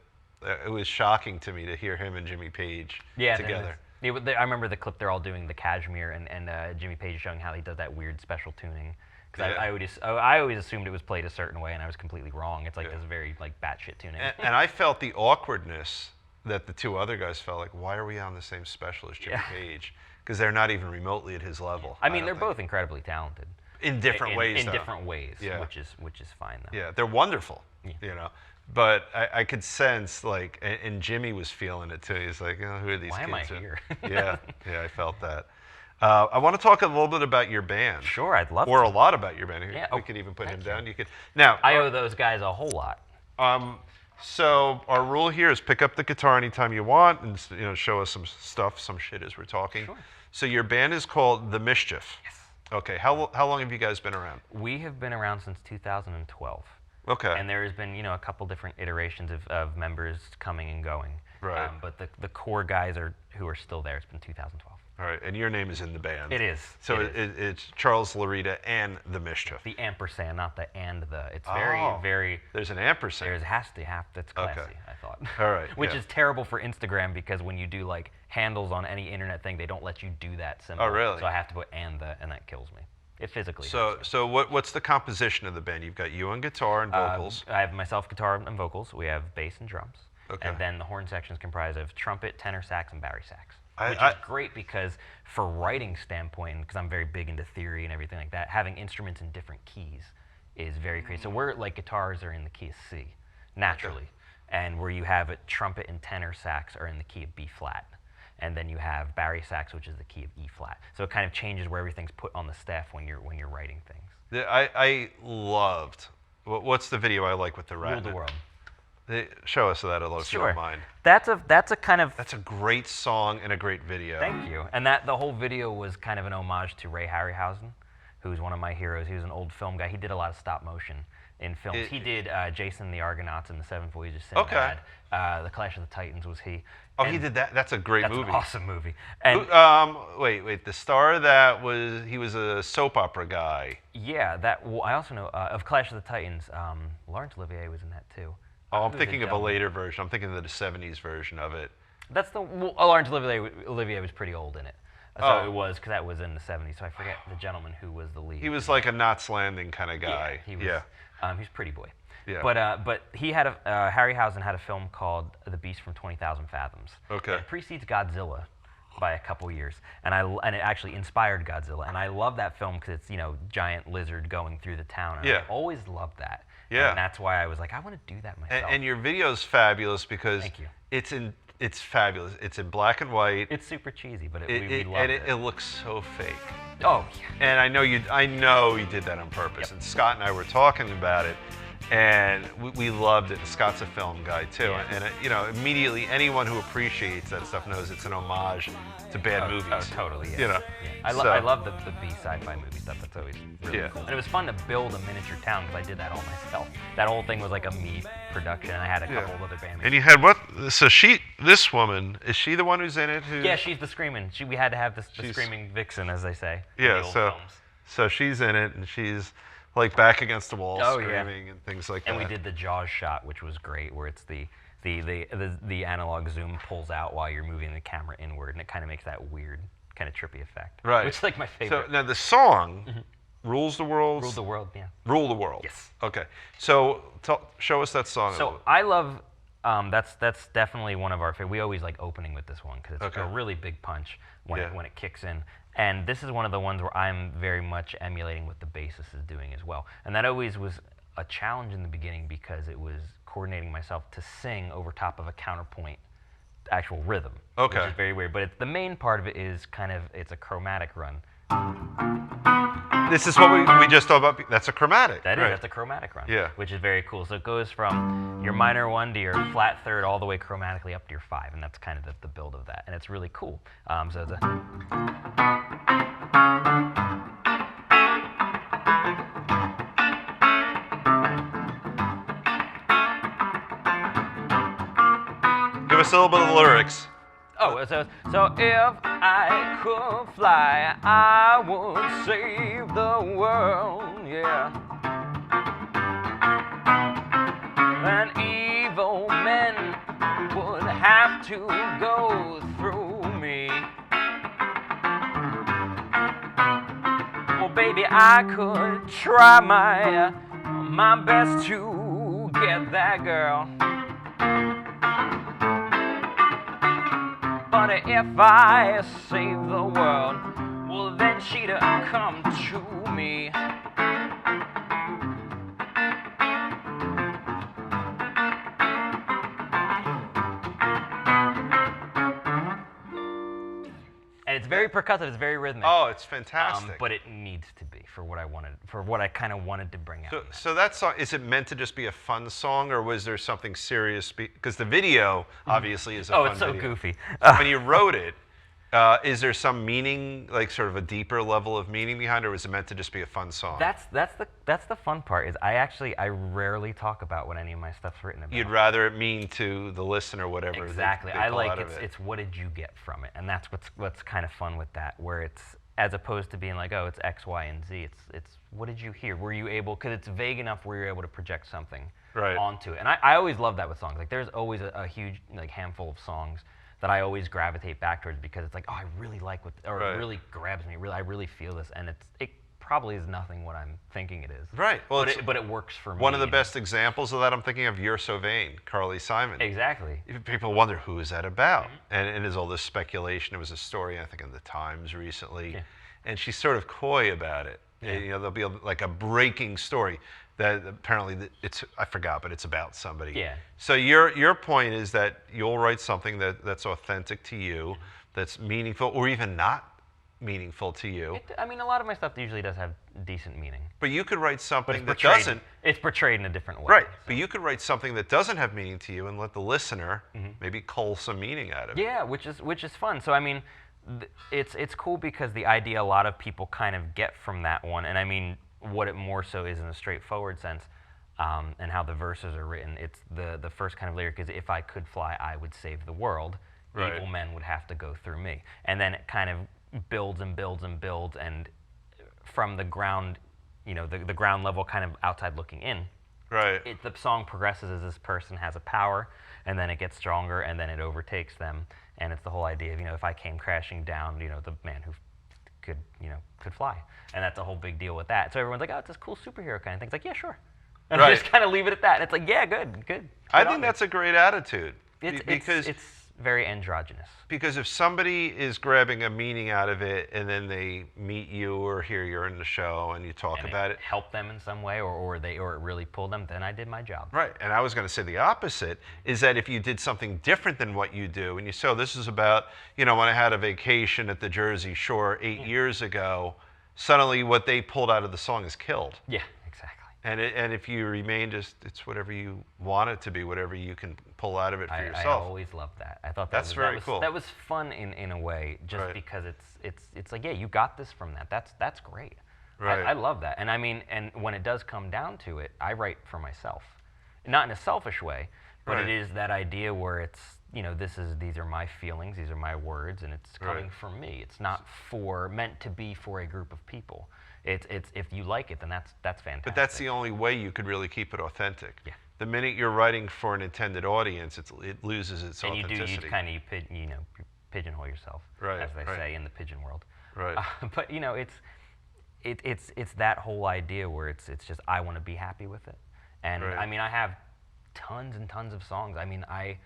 B: it was shocking to me to hear him and Jimmy Page together.
A: I remember the clip they're all doing the Cashmere and Jimmy Page showing how he does that weird special tuning. Because I always assumed it was played a certain way, and I was completely wrong. It's like this very like batshit tuning.
B: And I felt the awkwardness that the 2 other guys felt like, why are we on the same special as Jimmy Page? Because they're not even remotely at his level.
A: I mean, they're both incredibly talented.
B: In different ways,
A: In
B: though.
A: different ways,
B: Yeah.
A: which is fine, though.
B: Yeah, they're wonderful,
A: Yeah.
B: But I could sense, like, and Jimmy was feeling it, too. He's like, oh, who are these
A: Why
B: kids?
A: am I here?
B: Yeah, I felt that. I want to talk a little bit about your band.
A: Sure, I'd love
B: Or
A: to.
B: a lot about your band.
A: Yeah,
B: We could even put him
A: thank you.
B: down. You could. Now,
A: I owe those guys a whole lot.
B: So our rule here is pick up the guitar anytime you want, and show us some stuff, some shit as we're talking.
A: Sure.
B: So your band is called The Mischief.
A: Yes.
B: Okay. How long have you guys been around?
A: We have been around since 2012.
B: Okay.
A: And there has been, a couple different iterations of members coming and going.
B: Right.
A: But the core guys who are still there. It's been 2012.
B: All right. And your name is in the band.
A: It is.
B: So
A: It is.
B: it's Charles Laurita and The Mischief.
A: The ampersand, not the and the. It's
B: Oh.
A: very.
B: There's an ampersand.
A: There has to have. That's classy.
B: Okay.
A: I thought.
B: All right,
A: Which
B: yeah.
A: is terrible for Instagram because when you do like handles on any internet thing, they don't let you do that symbol.
B: Oh, really?
A: So I have to put and that kills me. It physically.
B: So
A: hurts me.
B: so what's the composition of the band? You've got you on guitar and vocals.
A: I have myself guitar and vocals. We have bass and drums.
B: Okay.
A: And then the horn section is comprised of trumpet, tenor sax, and bari sax.
B: I-
A: Which
B: I-
A: is great because for writing standpoint, because I'm very big into theory and everything like that, having instruments in different keys is very great. So we're like guitars are in the key of C, naturally. And where you have it, trumpet and tenor sax are in the key of B flat. And then you have bari sax, which is the key of E flat. So it kind of changes where everything's put on the staff when you're writing things.
B: I loved. What's the video I like with the rat?
A: Rule the world.
B: Show us that a little, if you
A: Sure.
B: don't mind.
A: That's a kind of.
B: That's a great song and a great video.
A: Thank you. And the whole video was kind of an homage to Ray Harryhausen, who's one of my heroes. He was an old film guy. He did a lot of stop motion in films. He did Jason the Argonauts and the Seven Voyages of Sinbad. The Clash of the Titans was he.
B: Oh, he did that. That's a great movie.
A: That's an awesome movie. And
B: wait. The star that was he was a soap opera guy.
A: Yeah, that. Well, I also know of Clash of the Titans. Laurence Olivier was in that too.
B: Oh, I'm thinking of a later version. I'm thinking of the '70s version of it.
A: That's the Laurence Olivier was pretty old in it. So it was because that was in the '70s. So I forget the gentleman who was the lead.
B: He was like a Knots Landing kind of guy.
A: Yeah, he was. He's a pretty boy.
B: Yeah.
A: But he had Harryhausen had a film called The Beast from 20,000 Fathoms.
B: Okay.
A: It precedes Godzilla by a couple years, and it actually inspired Godzilla. And I love that film because it's giant lizard going through the town. And I always loved that.
B: Yeah.
A: And that's why I was like, I want to do that myself.
B: And your video's fabulous because
A: Thank you.
B: It's fabulous. It's in black and white.
A: It's super cheesy, but we loved it.
B: It looks so fake.
A: Oh yeah.
B: And I know you did that on purpose.
A: Yep.
B: And Scott and I were talking about it, and we loved it. And Scott's a film guy too,
A: Yeah.
B: and immediately anyone who appreciates that stuff knows it's an homage to bad movies.
A: Oh, totally. Yeah.
B: Yeah.
A: I love the B sci-fi movie stuff. That's always really cool. And it was fun to build a miniature town because I did that all myself. That whole thing was like a me production. And I had a couple of other bandmates.
B: And you had what? So this woman, is she the one who's in it?
A: Yeah, she's the screaming. We had to have the screaming vixen, as they say.
B: Yeah.
A: In the old films.
B: So she's in it, and she's like back against the wall screaming and things like that.
A: And we did the Jaws shot, which was great, where it's the analog zoom pulls out while you're moving the camera inward, and it kind of makes that weird, kind of trippy effect.
B: Right.
A: Which is like my favorite.
B: So now the song, Rules the World.
A: Rule the World, yeah.
B: Rule the World.
A: Yes.
B: Okay. So show us that song.
A: So I love, that's definitely one of our favorite. We always like opening with this one because it's a really big punch when it kicks in. And this is one of the ones where I'm very much emulating what the bassist is doing as well. And that always was a challenge in the beginning because it was coordinating myself to sing over top of a counterpoint actual rhythm.
B: Okay.
A: Which is very weird. But the main part of it is it's a chromatic run.
B: This is what we just talked about. That's a chromatic.
A: That's a chromatic run.
B: Yeah.
A: Which is very cool. So it goes from your minor one to your flat third all the way chromatically up to your 5, and that's kind of the build of that. And it's really cool. So it's
B: Give us a little bit of the lyrics.
A: Oh, so if I could fly, I would save the world, yeah. And evil men would have to go through me. Well, baby, I could try my best to get that girl. But if I save the world, well, then she'd come to me. And it's very percussive, it's very rhythmic.
B: Oh, it's fantastic.
A: But it needs to be for what I kind of wanted to bring out.
B: So that song, is it meant to just be a fun song, or was there something serious? Because the video, obviously, is a fun video.
A: Oh, it's so goofy.
B: When you wrote it, is there some meaning, like sort of a deeper level of meaning behind it, or was it meant to just be a fun song?
A: That's the fun part, is I rarely talk about what any of my stuff's written about.
B: You'd rather it mean to the listener whatever.
A: Exactly.
B: They
A: I
B: pull
A: like
B: out of it.
A: it's what did you get from it, and that's what's kind of fun with that, where it's as opposed to being like, oh, it's X, Y, and Z. It's what did you hear? Were you able? Because it's vague enough where you're able to project something onto it. And I always love that with songs. Like there's always a huge handful of songs that I always gravitate back towards because it's like, oh, I really like it really grabs me. I really feel this, and it probably is nothing what I'm thinking it is.
B: Right. Well,
A: but it works for me.
B: One of the best examples of that, I'm thinking of You're So Vain, Carly Simon.
A: Exactly.
B: People wonder, who is that about? And there's all this speculation. It was a story, I think, in the Times recently.
A: Yeah.
B: And she's sort of coy about it.
A: Yeah.
B: There'll be like a breaking story that apparently I forgot, but it's about somebody.
A: Yeah.
B: So your point is that you'll write something that's authentic to you, that's meaningful, or even not meaningful to you.
A: A lot of my stuff usually does have decent meaning.
B: But you could write something that
A: portrayed,
B: doesn't.
A: It's portrayed in a different way.
B: Right.
A: So.
B: But you could write something that doesn't have meaning to you and let the listener maybe cull some meaning out of it.
A: Yeah, which is fun. So it's cool because the idea a lot of people kind of get from that one, and I mean what it more so is in a straightforward sense, and how the verses are written. It's the first kind of lyric is, if I could fly, I would save the world.
B: Right.
A: Evil men would have to go through me. And then it kind of builds and builds and builds, and from the ground, the ground level kind of outside looking in,
B: Right.
A: the song progresses as this person has a power, and then it gets stronger, and then it overtakes them. And it's the whole idea of, if I came crashing down, the man who could fly. And that's a whole big deal with that. So everyone's like, oh, it's this cool superhero kind of thing. It's like, yeah, sure. And I just kind of leave it at that. And it's like, yeah, good.
B: I think that's a great attitude.
A: Because it's very androgynous.
B: Because if somebody is grabbing a meaning out of it, and then they meet you or hear you're in the show and you talk about it,
A: help them in some way, or it really pulled them, then I did my job.
B: Right. And I was going to say the opposite is that if you did something different than what you do, and you say, oh, this is about, when I had a vacation at the Jersey Shore 8 years ago, suddenly what they pulled out of the song is killed.
A: Yeah, exactly.
B: And if you remain it's whatever you want it to be, whatever you can pull out of it for yourself.
A: I always loved that. I thought
B: that's very cool.
A: That was fun in a way, just because it's like, yeah, you got this from that. That's great.
B: Right.
A: I love that. And I mean, and when it does come down to it, I write for myself, not in a selfish way, but it is that idea where it's, these are my feelings, these are my words, and it's coming from me. It's not meant to be for a group of people. It's if you like it, then that's fantastic.
B: But that's the only way you could really keep it authentic.
A: Yeah.
B: The minute you're writing for an intended audience, it loses its authenticity.
A: And you pigeonhole yourself, as they say in the pigeon world.
B: Right.
A: But it's that whole idea where it's just, I want to be happy with it. And I mean, I have tons and tons of songs. I mean, I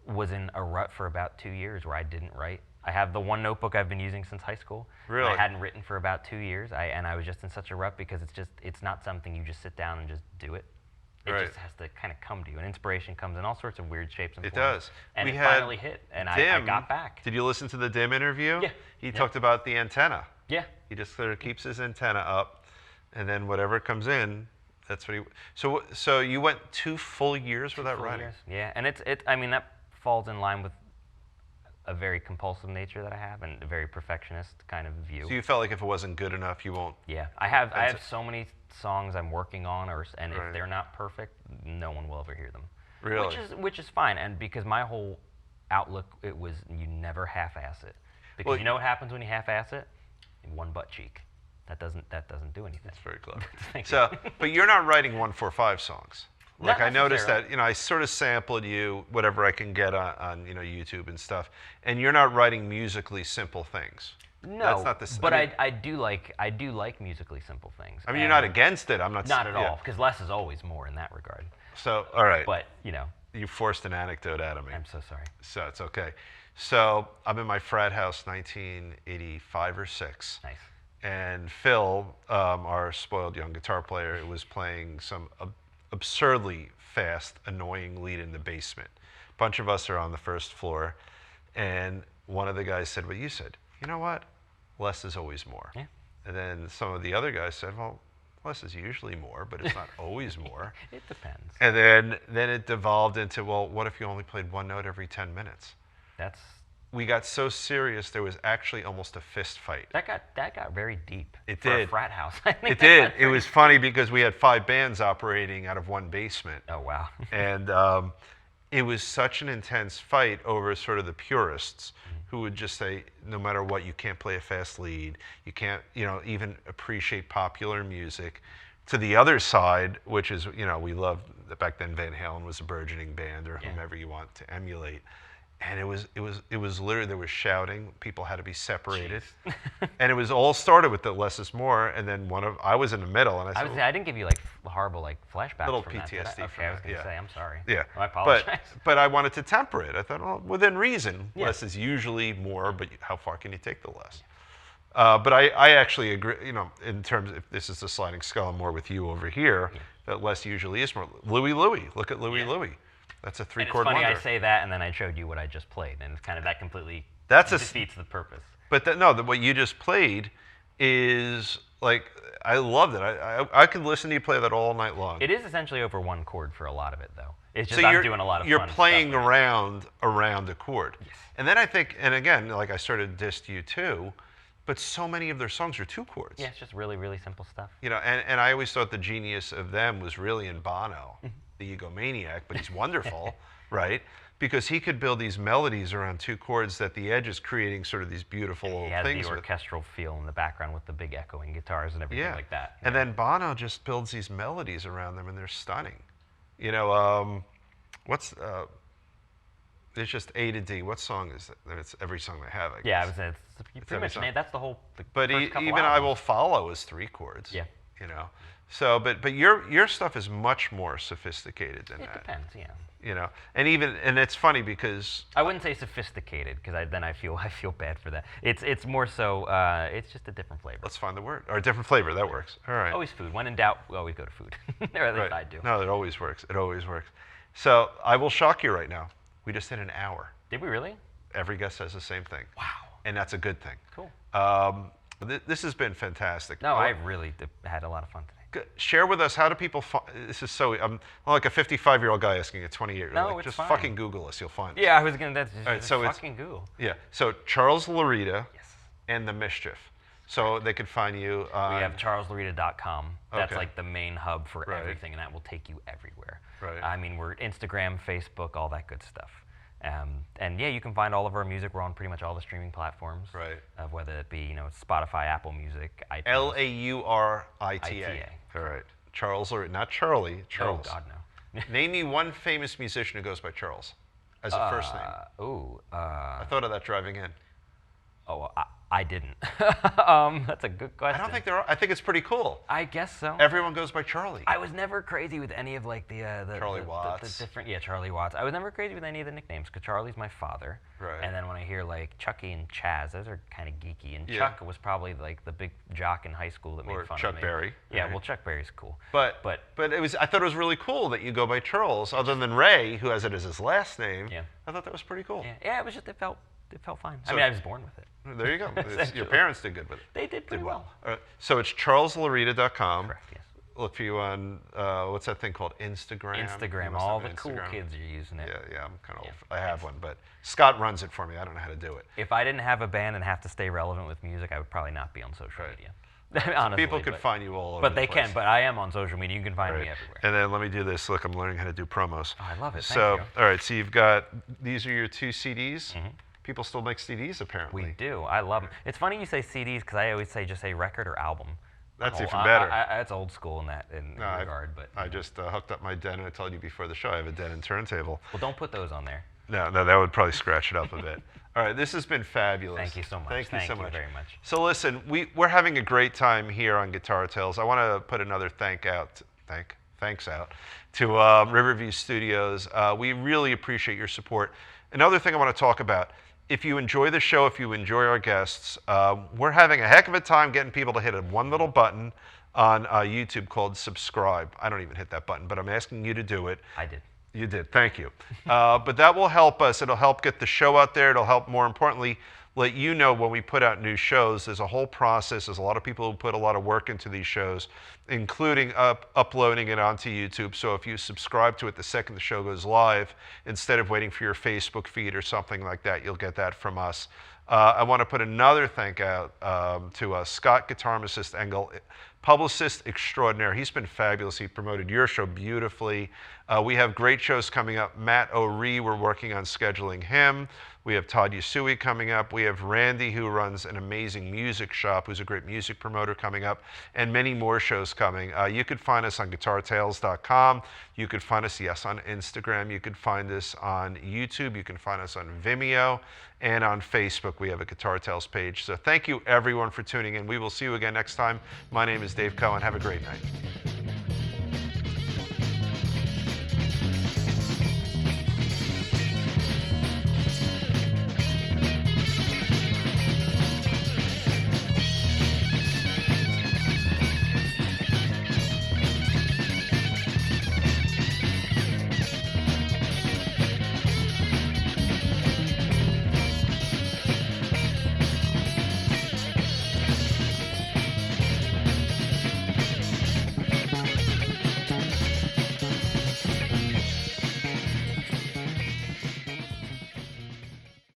A: was in a rut for about 2 years where I didn't write. I have the one notebook I've been using since high school.
B: Really?
A: I hadn't written for about 2 years, and I was just in such a rut because it's not something you just sit down and just do it. It just has to kind of come to you. And inspiration comes in all sorts of weird shapes and forms.
B: It does.
A: And it finally hit, and I got back.
B: Did you listen to the Dim interview?
A: Yeah.
B: He talked about the antenna.
A: Yeah.
B: He just sort of keeps his antenna up, and then whatever comes in, that's what he... So you went 2 full years without writing?
A: Years. Yeah, and I mean, that falls in line with a very compulsive nature that I have, and a very perfectionist kind of view.
B: So you felt like if it wasn't good enough, you won't...
A: Yeah, I have so many songs I'm working on, and if they're not perfect, no one will ever hear them.
B: Really?
A: Which is fine, and because my whole outlook, it was, you never half-ass it. Because you know what happens when you half-ass it? One butt cheek. That doesn't do anything.
B: That's very clever.
A: Thank you.
B: But you're not writing 1-4-5 songs. Like,
A: Not
B: I noticed that,
A: necessarily.
B: I sort of sampled you, whatever I can get on YouTube and stuff, and you're not writing musically simple things.
A: No,
B: that's not the,
A: but I do like musically simple things.
B: I mean, you're not against it. I'm not.
A: Not at all, because less is always more in that regard.
B: So, all right.
A: But
B: you forced an anecdote out of me.
A: I'm so sorry.
B: So it's okay. So I'm in my frat house, 1985 or 6.
A: Nice.
B: And Phil, our spoiled young guitar player, was playing some absurdly fast, annoying lead in the basement. A bunch of us are on the first floor, and one of the guys said what you said. You know what? Less is always more.
A: Yeah.
B: And then some of the other guys said, well, less is usually more, but it's not always more.
A: It depends.
B: And then it devolved into, well, what if you only played one note every 10 minutes? We got so serious, there was actually almost a fist fight.
A: That got very deep.
B: It
A: for
B: did.
A: A frat house.
B: It did. It was funny because we had 5 bands operating out of one basement.
A: Oh, wow.
B: And it was such an intense fight over sort of the purists who would just say, no matter what, you can't play a fast lead. You can't, even appreciate popular music. To the other side, which is, we loved, back then Van Halen was a burgeoning band, or whomever you want to emulate. And it was literally, there was shouting. People had to be separated, and it was all started with the less is more. And then I was in the middle, and I said,
A: I didn't give you horrible flashbacks.
B: Little
A: from
B: PTSD.
A: That, okay, I was gonna say, I'm sorry.
B: Yeah,
A: I apologize.
B: But I wanted to temper it. I thought, well, within reason, less is usually more. But how far can you take the less? But I actually agree. In terms, if this is the sliding scale, I'm more with you over here. That less usually is more. Louie, look at Louie. That's a 3-chord wonder.
A: It's funny I say that, and then I showed you what I just played, and it's kind of that completely
B: defeats
A: the purpose.
B: But what you just played is like, I loved it. I could listen to you play that all night long.
A: It is essentially over one chord for a lot of it, though. It's just
B: So
A: I'm doing a lot of
B: you're
A: fun
B: playing
A: stuff.
B: around a chord.
A: Yes.
B: And then I think, and again, like I started Dissed You too, but so many of their songs are 2 chords.
A: Yeah, it's just really, really simple stuff.
B: You know, and I always thought the genius of them was really in Bono, the egomaniac, but he's wonderful, right? Because he could build these melodies around 2 chords that the Edge is creating sort of these beautiful
A: He has
B: things
A: the
B: with.
A: orchestral feel in the background with the big echoing guitars and everything like that.
B: And then Bono just builds these melodies around them, and they're stunning. You know, it's just A to D. What song is it? It's every song they have, I guess.
A: Yeah, it's pretty much that's the whole.
B: But
A: first couple
B: even I
A: albums.
B: Will Follow is 3 chords.
A: Yeah.
B: You know, so but your stuff is much more sophisticated than
A: It
B: that.
A: depends, yeah.
B: You know, and it's funny because
A: I wouldn't say sophisticated because then I feel bad for that. It's more so it's just a different flavor.
B: let's find the word, or a different flavor. That works. All right.
A: Always food. When in doubt, we always go to food. Or at least I do.
B: No, it always works. It always works. So I will shock you right now. We just hit an hour.
A: Did we really?
B: Every guest says the same thing.
A: Wow.
B: And that's a good thing.
A: Cool.
B: This has been fantastic.
A: No, I really had a lot of fun today.
B: Share with us, how do people find, this is so, I'm like a 55-year-old guy asking a 28-year-old.
A: No,
B: like,
A: it's
B: just
A: fine.
B: fucking Google us, you'll find us.
A: Yeah, I was gonna. That's just,
B: All right, so
A: fucking Google.
B: Yeah, so Charles Laurita
A: Yes.
B: and the Mischief. So they can find you on...
A: We have charleslaurita.com. That's
B: Okay.
A: like the main hub for
B: Right.
A: everything, and that will take you everywhere.
B: Right.
A: I mean, we're Instagram, Facebook, all that good stuff. And yeah, you can find all of our music. We're on pretty much all the streaming platforms.
B: Right.
A: Of whether it be Spotify, Apple Music, iTunes.
B: Laurita. All right. Charles Laurita, not Charlie, Charles.
A: Oh God, no.
B: Name me one famous musician who goes by Charles as a first name. I thought of that driving in.
A: I didn't. That's a good question.
B: I don't think there are. I think it's pretty cool.
A: I guess so.
B: Everyone goes by Charlie.
A: I was never crazy with any of like the
B: Charlie
A: the
B: Watts.
A: different Charlie Watts. I was never crazy with any of the nicknames because Charlie's my father.
B: Right.
A: And then when I hear like Chucky and Chaz, those are kind of geeky. And
B: Yeah.
A: Chuck was probably like the big jock in high school that
B: Or
A: made fun
B: Chuck
A: of me.
B: Berry,
A: Yeah,
B: right.
A: well Chuck Berry's cool.
B: But it was. I thought it was really cool that you go by Charles, other than Ray, who has it as his last name.
A: Yeah.
B: I thought that was pretty cool.
A: Yeah, it was just it felt fine.
B: So-
A: I mean, I was born with it.
B: There you go. Your
A: Essentially.
B: parents did good with it.
A: They did pretty well.
B: All right. So it's charleslaurita.com.
A: Correct. Yes.
B: Look for you on what's that thing called? Instagram. You
A: Instagram.
B: must
A: All
B: have
A: the cool
B: Instagram.
A: kids are using it.
B: Yeah, I'm kind of old.
A: Yeah.
B: I have one, but Scott runs it for me. I don't know how to do it.
A: If I didn't have a band and have to stay relevant with music, I would probably not be on social
B: Right.
A: media. Honestly,
B: People could find you all over
A: But
B: the
A: they
B: place.
A: can. But I am on social media. You can find
B: Right.
A: me everywhere.
B: And then let me do this. Look, I'm learning how to do promos.
A: Oh, I love it.
B: So,
A: Thank
B: all right. So you've got, these are your 2 CDs.
A: Mm-hmm.
B: People still make CDs, apparently.
A: We do. I love them. It's funny you say CDs because I always say just say record or album.
B: That's
A: Oh,
B: even better.
A: That's old school in that
B: No,
A: regard. But
B: I just hooked up my Denon. I told you before the show I have a Denon turntable.
A: well, don't put those on there.
B: No, that would probably scratch it up a bit. All right, this has been fabulous.
A: Thank you so much.
B: Thank you so much.
A: very much.
B: So listen, we're having a great time here on Guitar Tales. I want to put another thanks out to Riverview Studios. We really appreciate your support. Another thing I want to talk about, if you enjoy the show, if you enjoy our guests, we're having a heck of a time getting people to hit one little button on YouTube called subscribe. I don't even hit that button, but I'm asking you to do it.
A: I did.
B: You did, thank you. But that will help us. It'll help get the show out there. It'll help, more importantly, let you know when we put out new shows. There's a whole process. There's a lot of people who put a lot of work into these shows, including uploading it onto YouTube. So if you subscribe to it the second the show goes live, instead of waiting for your Facebook feed or something like that, you'll get that from us. I want to put another thank out to Scott, Guitarmacist, Engel, Publicist Extraordinaire. He's been fabulous. He promoted your show beautifully. We have great shows coming up. Matt O'Ree, we're working on scheduling him. We have Todd Yasui coming up. We have Randy, who runs an amazing music shop, who's a great music promoter, coming up, and many more shows coming. You could find us on guitartales.com. You could find us, yes, on Instagram. You could find us on YouTube. You can find us on Vimeo. And on Facebook, we have a Guitar Tales page. So thank you, everyone, for tuning in. We will see you again next time. My name is Dave Cohen. Have a great night.